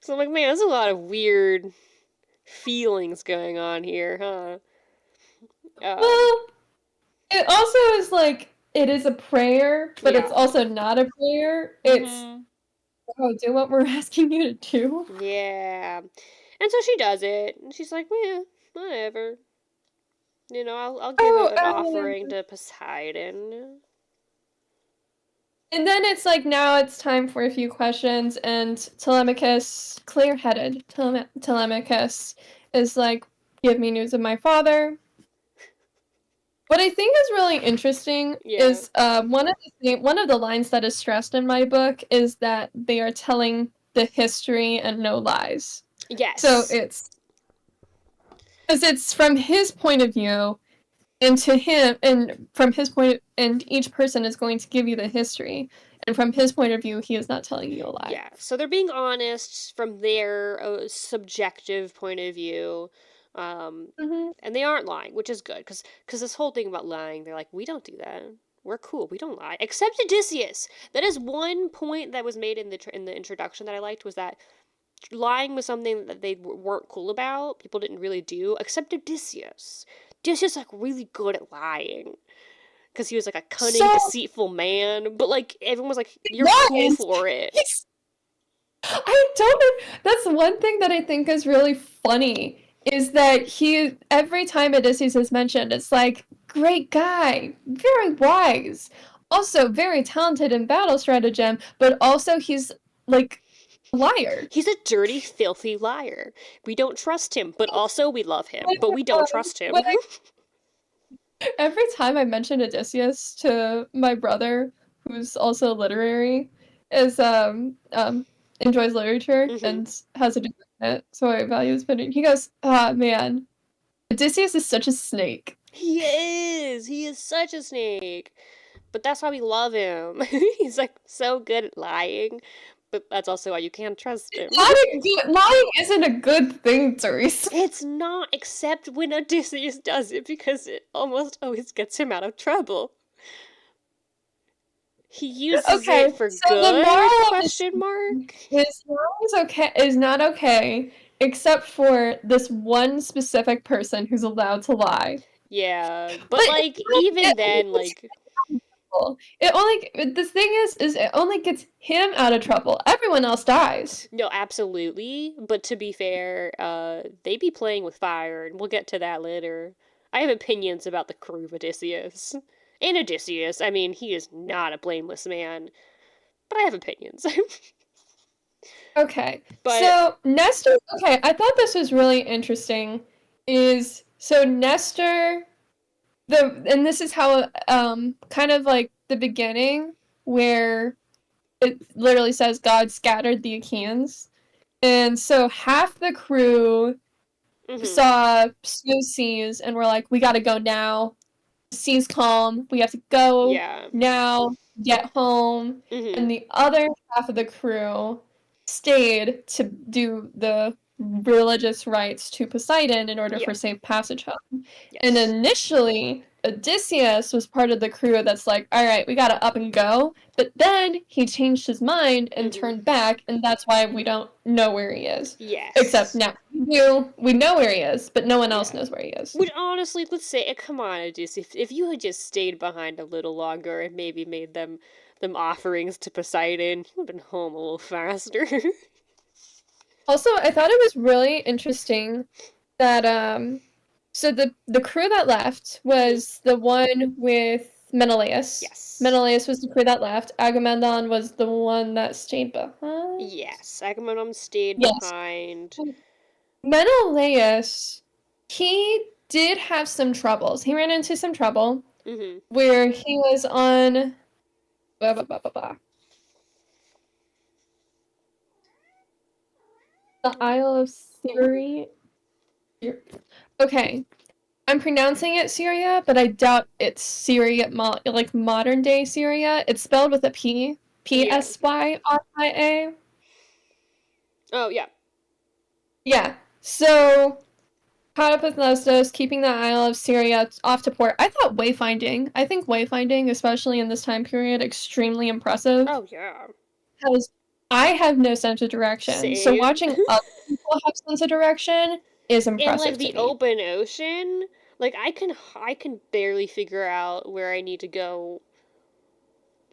So I'm like, man, there's a lot of weird feelings going on here, huh? Um, Well, it also is like it is a prayer, but it's yeah. also not a prayer. It's Mm-hmm. oh, do what we're asking you to do. Yeah. And so she does it, and she's like, yeah, whatever. I'll give Oh, an offering to Poseidon. And then it's like, now it's time for a few questions, and Telemachus, clear-headed Telemachus, is like, give me news of my father. What I think is really interesting Yeah. is one of the lines that is stressed in my book is that they are telling the history and no lies. Yes. So it's from his point of view, and to him, and from his point, and each person is going to give you the history, and from his point of view, he is not telling you a lie. Yeah, so they're being honest from their subjective point of view, and they aren't lying, which is good, because this whole thing about lying, they're like, we don't do that. We're cool. We don't lie, except Odysseus. That is one point that was made in the introduction that I liked, was that lying was something that they weren't cool about. People didn't really do, except Odysseus. Odysseus like really good at lying. Because he was like a cunning, deceitful man, but like everyone was like, "You're cool for it." I don't know. That's one thing that I think is really funny, is that every time Odysseus is mentioned, it's like, great guy, very wise, also very talented in battle stratagem, but also he's like a liar. He's a dirty, filthy liar. We don't trust him, but also we love him, but we don't trust him. Every time I mention Odysseus to my brother, who's also literary, enjoys literature and has a degree in it, so I value his opinion. He goes, man, Odysseus is such a snake. He is such a snake. But that's why we love him. He's like so good at lying, but that's also why you can't trust him. Lying isn't a good thing, Theresa. It's not, except when Odysseus does it, because it almost always gets him out of trouble. He uses it for good? The moral question mark? Is not okay, except for this one specific person who's allowed to lie. Yeah, but like even then, like. The thing is it only gets him out of trouble. Everyone else dies. No, absolutely. But to be fair, they be playing with fire, and we'll get to that later. I have opinions about the crew of Odysseus. And Odysseus, I mean, he is not a blameless man. But I have opinions. Okay. So Nestor, I thought this was really interesting. Nestor, and this is how kind of like the beginning, where it literally says God scattered the Achaeans, and so half the crew saw smooth seas and were like, we gotta go now, the sea's calm, we have to go now, get home. And the other half of the crew stayed to do the religious rites to Poseidon in order for safe passage home. And initially, Odysseus was part of the crew that's like, all right, we gotta up and go. But then he changed his mind and turned back, and that's why we don't know where he is. Yes. Except now we know where he is, but no one else knows where he is. Which honestly, let's say, come on, Odysseus, if you had just stayed behind a little longer and maybe made them offerings to Poseidon, you would have been home a little faster. Also, I thought it was really interesting that so the crew that left was the one with Menelaus. Yes. Menelaus was the crew that left. Agamemnon was the one that stayed behind. Yes, Agamemnon stayed behind. Menelaus, he did have some troubles. He ran into some trouble where he was on the Isle of Syria. Okay. I'm pronouncing it Syria, but I doubt it's Syria, like modern day Syria. It's spelled with a P. P-S-Y-R-I-A. Oh, yeah. Yeah. So, caught up with Lestos, keeping the Isle of Syria off to port. I think wayfinding, especially in this time period, extremely impressive. Oh, yeah. Because I have no sense of direction. Same. So watching other people have sense of direction is impressive. In like the open ocean, like I can barely figure out where I need to go,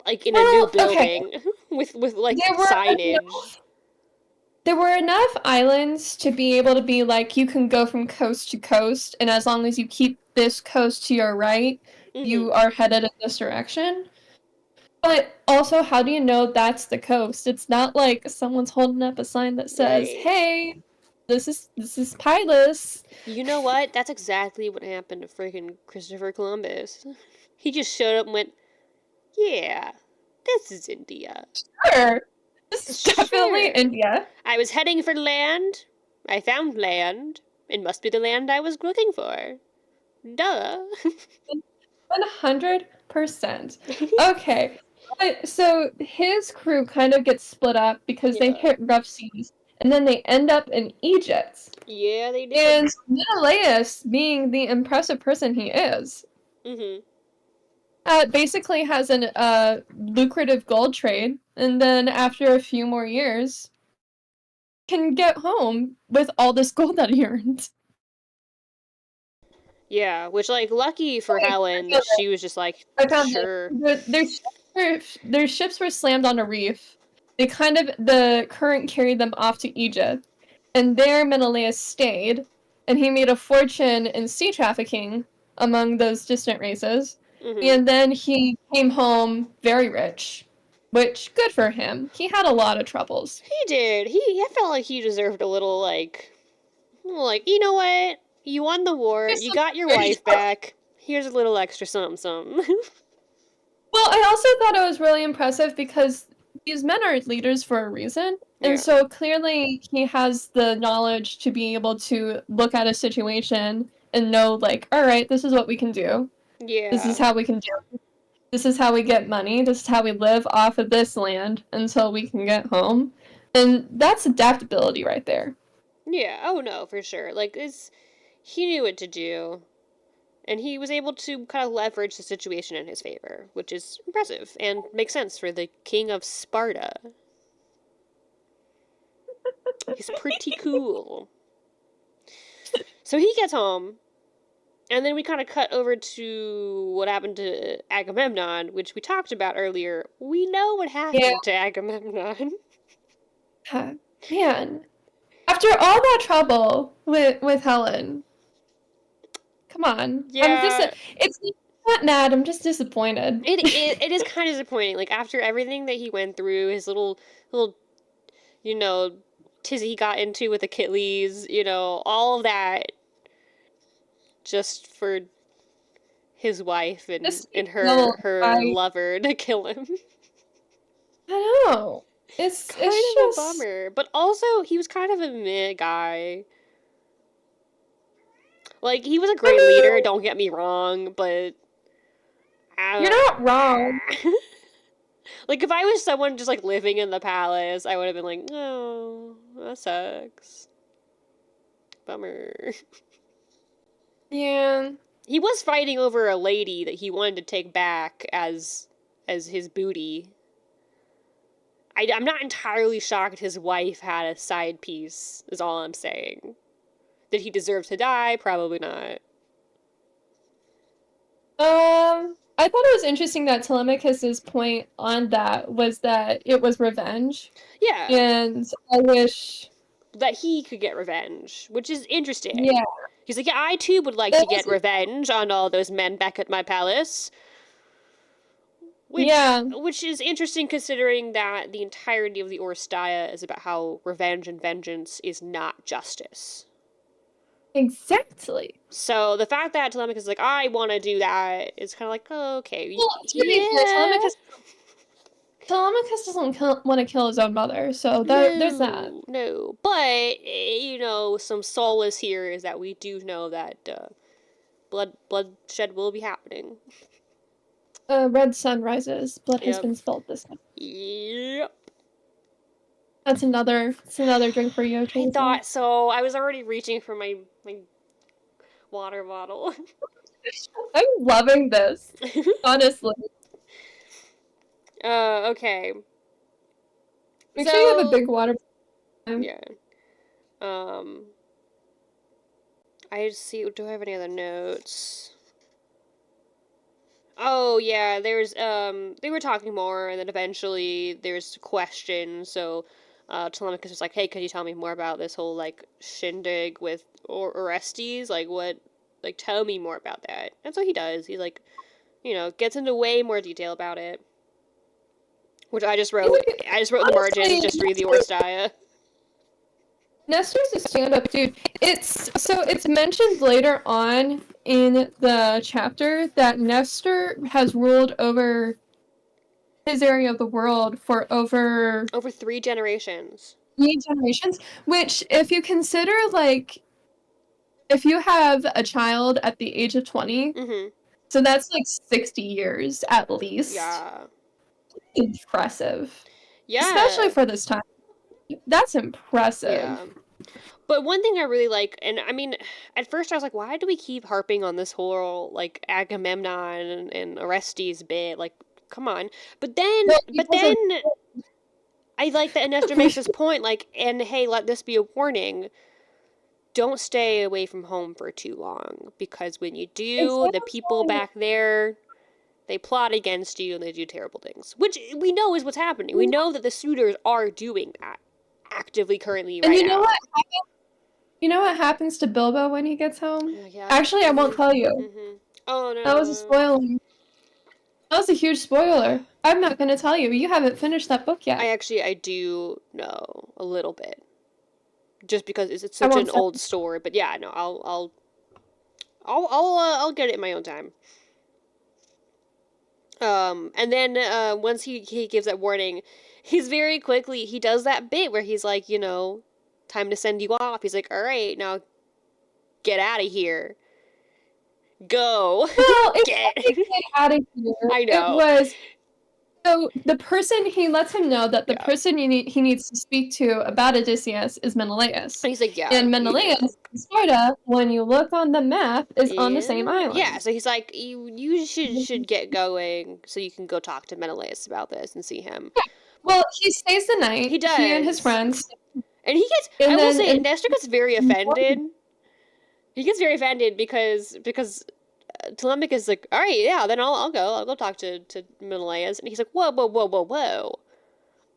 like in a new building with like signage. There were enough islands to be able to be like, you can go from coast to coast, and as long as you keep this coast to your right, you are headed in this direction. But also, how do you know that's the coast? It's not like someone's holding up a sign that says, Right. "Hey, this is Pilus." You know what? That's exactly what happened to freaking Christopher Columbus. He just showed up and went, yeah, this is India. Sure, this is definitely Sure. India. I was heading for land. I found land. It must be the land I was looking for. Duh. 100%. Okay. So his crew kind of gets split up because they Yeah. hit rough seas, and then they end up in Egypt. Yeah, they did. And Menelaus, being the impressive person he is, Mm-hmm. basically has an lucrative gold trade, and then after a few more years, can get home with all this gold that he earned. Yeah, which, like, lucky for Wait, Helen that she was just like, I found it. sure. Their ships were slammed on a reef. The current carried them off to Egypt, and there Menelaus stayed, and he made a fortune in sea trafficking among those distant races. Mm-hmm. And then he came home very rich, which good for him. He had a lot of troubles. He did. I felt like he deserved a little, you know what? You won the war. There's You some got your very wife back. Here's a little extra something, something. Well, I also thought it was really impressive because these men are leaders for a reason. And Yeah. so clearly he has the knowledge to be able to look at a situation and know, like, all right, this is what we can do. This is Yeah. how we can do it. This is how we get money. This is how we live off of this land until we can get home. And that's adaptability right there. Yeah. Oh no, for sure. Like he knew what to do, and he was able to kind of leverage the situation in his favor, which is impressive and makes sense for the king of Sparta. He's pretty cool. So he gets home, and then we kind of cut over to what happened to Agamemnon, which we talked about earlier. We know what Yeah, happened to Agamemnon. man. After all that trouble with Helen, come on. Yeah, It's not mad, I'm just disappointed. it is kind of disappointing. Like after everything that he went through, his little you know tizzy he got into with Achilles, all of that, just for his wife and Just be her killed her by lover to kill him. I know. Kind It's of a just bummer, but also he was kind of a meh guy. Like he was a I great leader, mean, don't get me wrong, but you're I not wrong. like if I was someone just like living in the palace, I would have been like, no, that sucks. Bummer. Yeah. He was fighting over a lady that he wanted to take back as his booty. I'm not entirely shocked his wife had a side piece, is all I'm saying. Did he deserve to die? Probably not. I thought it was interesting that Telemachus's point on that was that it was revenge. Yeah, And I wish that he could get revenge, which is interesting. yeah, He's like, yeah, I too would like it to get was revenge on all those men back at my palace. Which yeah, which is interesting considering that the entirety of the Oresteia is about how revenge and vengeance is not justice. exactly. So the fact that Telemachus is like, I want to do that is kind of like, oh, okay, Well, to be fair, yeah, Telemachus doesn't want to kill his own mother, so there's that. no, no. But some solace here is that we do know that bloodshed will be happening. Red sun rises, blood has Yep. been spilled this time. Yep. It's another drink for you, I Teresa. thought so. I was already reaching for my water bottle. I'm loving this, honestly. Okay. Make sure you have a So big water. yeah. Um, I just see. Do I have any other notes? Oh yeah, there's they were talking more, and then eventually there's a question. So, Telemachus was like, "Hey, could you tell me more about this whole like shindig with Orestes? Like what? Like tell me more about that." And so he does. He like, gets into way more detail about it. Which I just wrote. I just wrote in the margins. Honestly, Just read the Orsteia. Nestor's a stand-up dude. It's mentioned later on in the chapter that Nestor has ruled over his area of the world for over 3 generations. 3 generations, which if you consider, like, if you have a child at the age of 20, so that's like 60 years at least. Yeah. Impressive. Yeah. Especially for this time. That's impressive. Yeah. But one thing I really like, and I mean, at first I was like, why do we keep harping on this whole, like, Agamemnon and Orestes bit? Like, come on. But then I like that Nestor makes this point, like, and hey, let this be a warning. Don't stay away from home for too long, because when you do, the people back there, they plot against you and they do terrible things. Which we know is what's happening. We know that the suitors are doing that actively currently right now. You know what happens to Bilbo when he gets home? Yeah. Actually, I won't tell you. Oh, no. That was a spoiler. That was a huge spoiler. I'm not going to tell you. You haven't finished that book yet. I do know a little bit. Just because it's such an old story. But yeah, no, I'll get it in my own time. And then once he gives that warning, he does that bit where he's like, time to send you off. He's like, all right, now get out of here. Go. Well, get out of here. I know. It was... So the person, he lets him know that the person he needs to speak to about Odysseus is Menelaus. And he's like, yeah. And Menelaus, Sparta, when you look on the map, is on the same island. Yeah, so he's like, you should get going so you can go talk to Menelaus about this and see him. Yeah. Well, he stays the night. He does. He and his friends. And he gets, Nestor gets very offended. He gets very offended because Telemachus is like, all right, yeah, then I'll go talk to Menelaus. And he's like, whoa.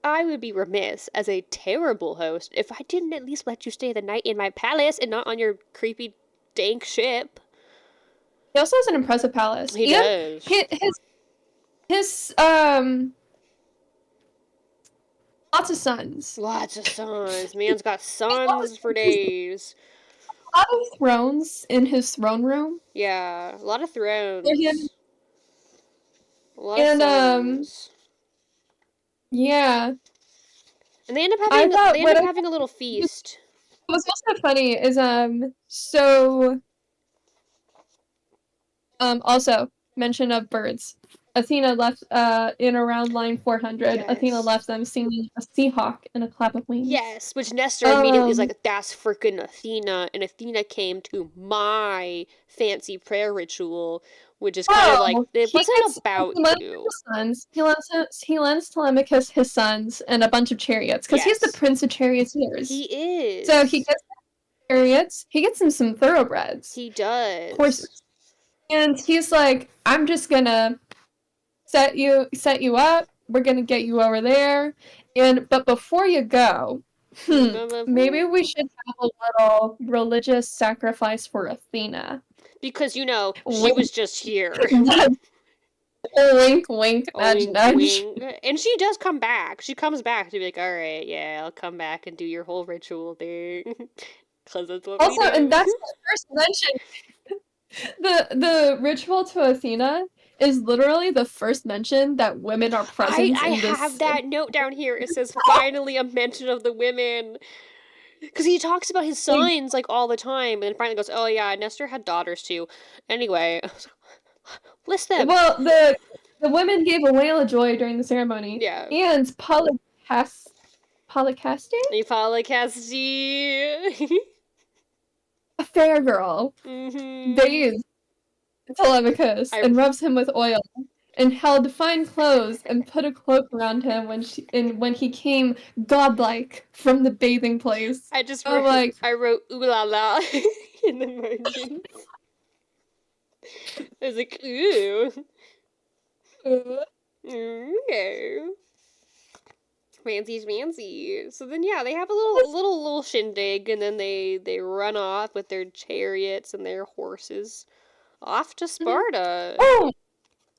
I would be remiss as a terrible host if I didn't at least let you stay the night in my palace and not on your creepy, dank ship. He also has an impressive palace. He does. His lots of sons. Man's got sons for days. A lot of thrones in his throne room. Yeah, a lot of thrones. A lot of sons. Yeah. And they end up having a little feast. What's also funny is also mention of birds. Athena left in around line 400. Yes. Athena left them singing a seahawk and a clap of wings. Yes, which Nestor immediately is like, that's freaking Athena. And Athena came to my fancy prayer ritual, which is kind of like, it wasn't about you. He lends Telemachus his sons and a bunch of chariots, because he's the prince of charioteers. He is. So he gets chariots. He gets him some thoroughbreds. He does. Horses. And he's like, I'm just gonna set you up. We're gonna get you over there. But before you go, maybe we should have a little religious sacrifice for Athena. Because, she was just here. Wink, wink, nudge, nudge. Wink. And she does come back. She comes back to be like, all right, yeah, I'll come back and do your whole ritual thing. Because that's what we do. And that's the first mention. The ritual to Athena is literally the first mention that women are present I have that note down here. It says, finally a mention of the women. Because he talks about his sons, like, all the time, and finally goes, oh, yeah, Nestor had daughters, too. Anyway, list them. Well, the women gave a wail of joy during the ceremony. Yeah. And Polycaste? Polycaste. A fair girl. Bathes Telemachus and rubs him with oil, and held fine clothes and put a cloak around him when he came godlike from the bathing place. I wrote ooh la la in the margins. I was like, ooh. Okay. Fancy. So then, yeah, they have a little shindig, and then they run off with their chariots and their horses off to Sparta. Oh,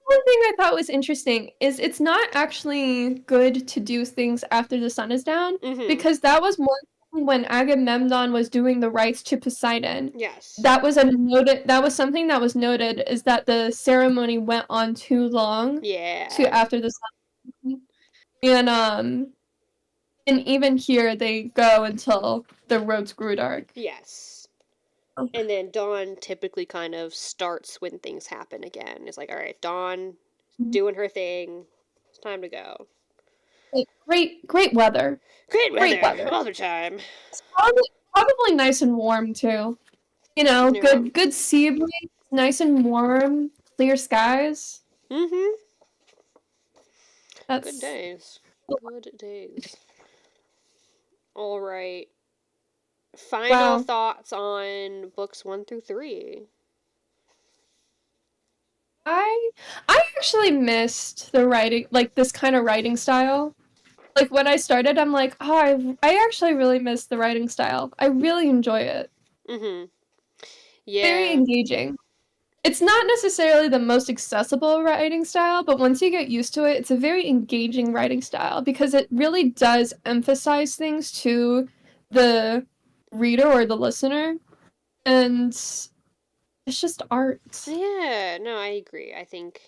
one thing I thought was interesting is it's not actually good to do things after the sun is down, because that was one thing when Agamemnon was doing the rites to Poseidon. Yes. That was something that was noted, is that the ceremony went on too long. Yeah. To after the sun. And even here they go until the roads grew dark. Yes. And then dawn typically kind of starts when things happen again. It's like, all right, dawn doing her thing. It's time to go. Great weather. Great weather all the time. It's probably nice and warm too. You know, good sea breeze, nice and warm, clear skies. That's good days. Good days. All right. Final thoughts on books 1 through 3. I actually missed the writing, like this kind of writing style. Like when I started, I'm like, oh, I actually really miss the writing style. I really enjoy it. Yeah. Very engaging. It's not necessarily the most accessible writing style, but once you get used to it, it's a very engaging writing style because it really does emphasize things to the reader or the listener, and it's just art. Yeah, no, I agree. I think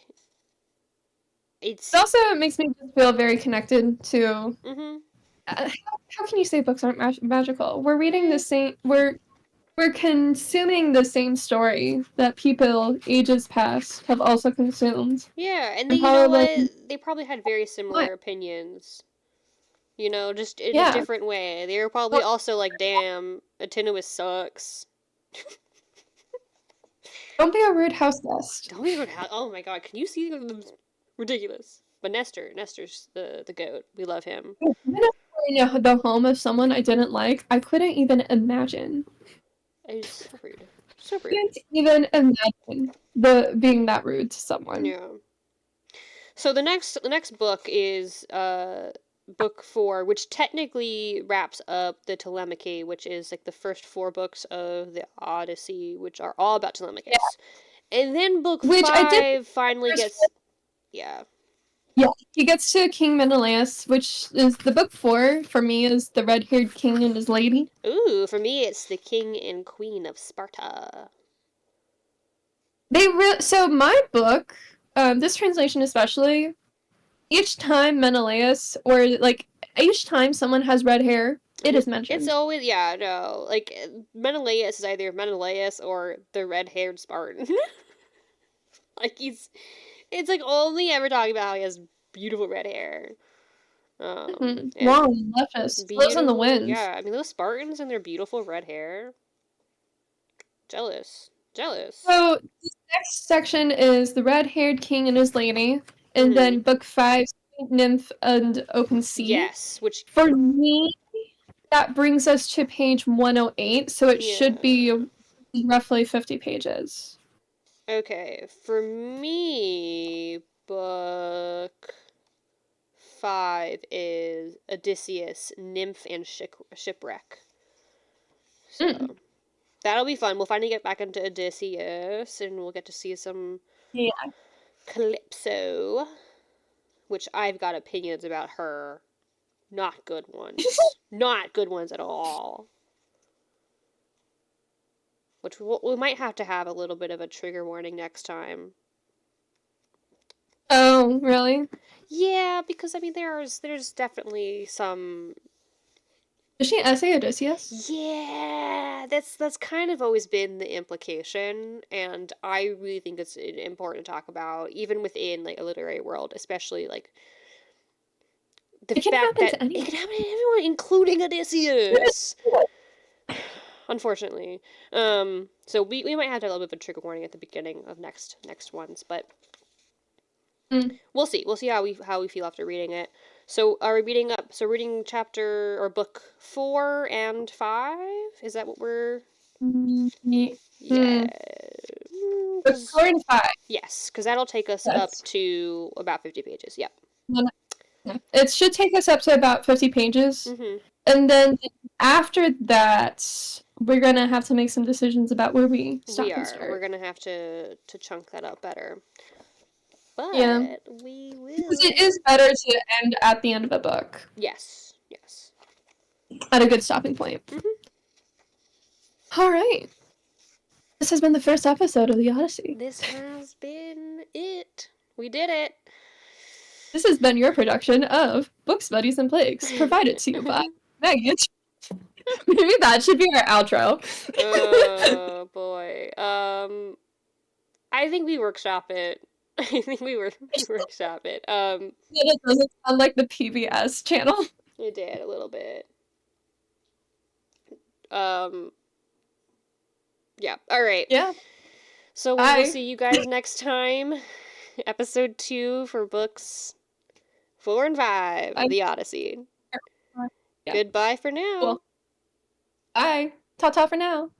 it also makes me feel very connected to how can you say books aren't magical? We're reading the same, we're consuming the same story that people ages past have also consumed. Yeah, and you know what? They probably had very similar opinions. You know, just in a different way. They were probably also like, damn, Antinous sucks. Don't be a rude house guest. Don't be a rude house. Oh my god, can you see them? Ridiculous. But Nestor's the goat. We love him. The home of someone I didn't like, I couldn't even imagine. It's so rude. So rude. I can't even imagine being that rude to someone. Yeah. So the next book is book 4, which technically wraps up the Telemachy, which is like the first 4 books of the Odyssey, which are all about Telemachus. Yeah. And then book 5 finally gets... Yeah. Yeah, he gets to King Menelaus, which is the book 4, for me, is the red-haired king and his lady. Ooh, for me it's the king and queen of Sparta. So my book, this translation especially, each time Menelaus, or like, each time someone has red hair, it is mentioned. It's always, yeah, no, like, Menelaus is either Menelaus or the red-haired Spartan. Like, it's like only ever talking about how he has beautiful red hair. Long, luscious, blows in the wind. Yeah, I mean, those Spartans and their beautiful red hair. Jealous. So, this next section is the red-haired king and his lady, and then book 5, Nymph and Open Sea. Yes, which... For me, that brings us to page 108, so it should be roughly 50 pages. Okay, for me, book 5 is Odysseus, Nymph, and Shipwreck. So, that'll be fun. We'll finally get back into Odysseus, and we'll get to see some Calypso, which I've got opinions about her. Not good ones. Not good ones at all. Which we might have to have a little bit of a trigger warning next time. Oh, really? Yeah, because I mean, there's definitely some... Does she essay Odysseus? Yeah, that's kind of always been the implication, and I really think it's important to talk about, even within like a literary world, especially like the fact that it can happen to everyone, including Odysseus. Unfortunately. So we might have to have a little bit of a trigger warning at the beginning of next ones, but we'll see. We'll see how we feel after reading it. So are we reading up? So reading chapter or book 4 and 5? Is that what we're? Yeah. Book 4 and 5. Yes, because that'll take us up to about 50 pages. Yep. It should take us up to about 50 pages, and then after that, we're gonna have to make some decisions about where we stop and start. We're gonna have to chunk that up better. Yeah. but we Because it will. is better to end at the end of a book. Yes, yes. At a good stopping point. All right. This has been the first episode of the Odyssey. This has been it. We did it. This has been your production of Books, Buddies, and Plagues, provided to you by Maggie and Theresa. Maybe that should be our outro. Oh boy. I think we workshop it. I think we workshop it. It doesn't sound like the PBS channel. It did a little bit. Yeah. All right. Yeah. So we Bye. will see you guys next time. Episode 2 for books 4 and 5 of the Odyssey. Yeah. Goodbye for now. Cool. Bye. Ta-ta for now.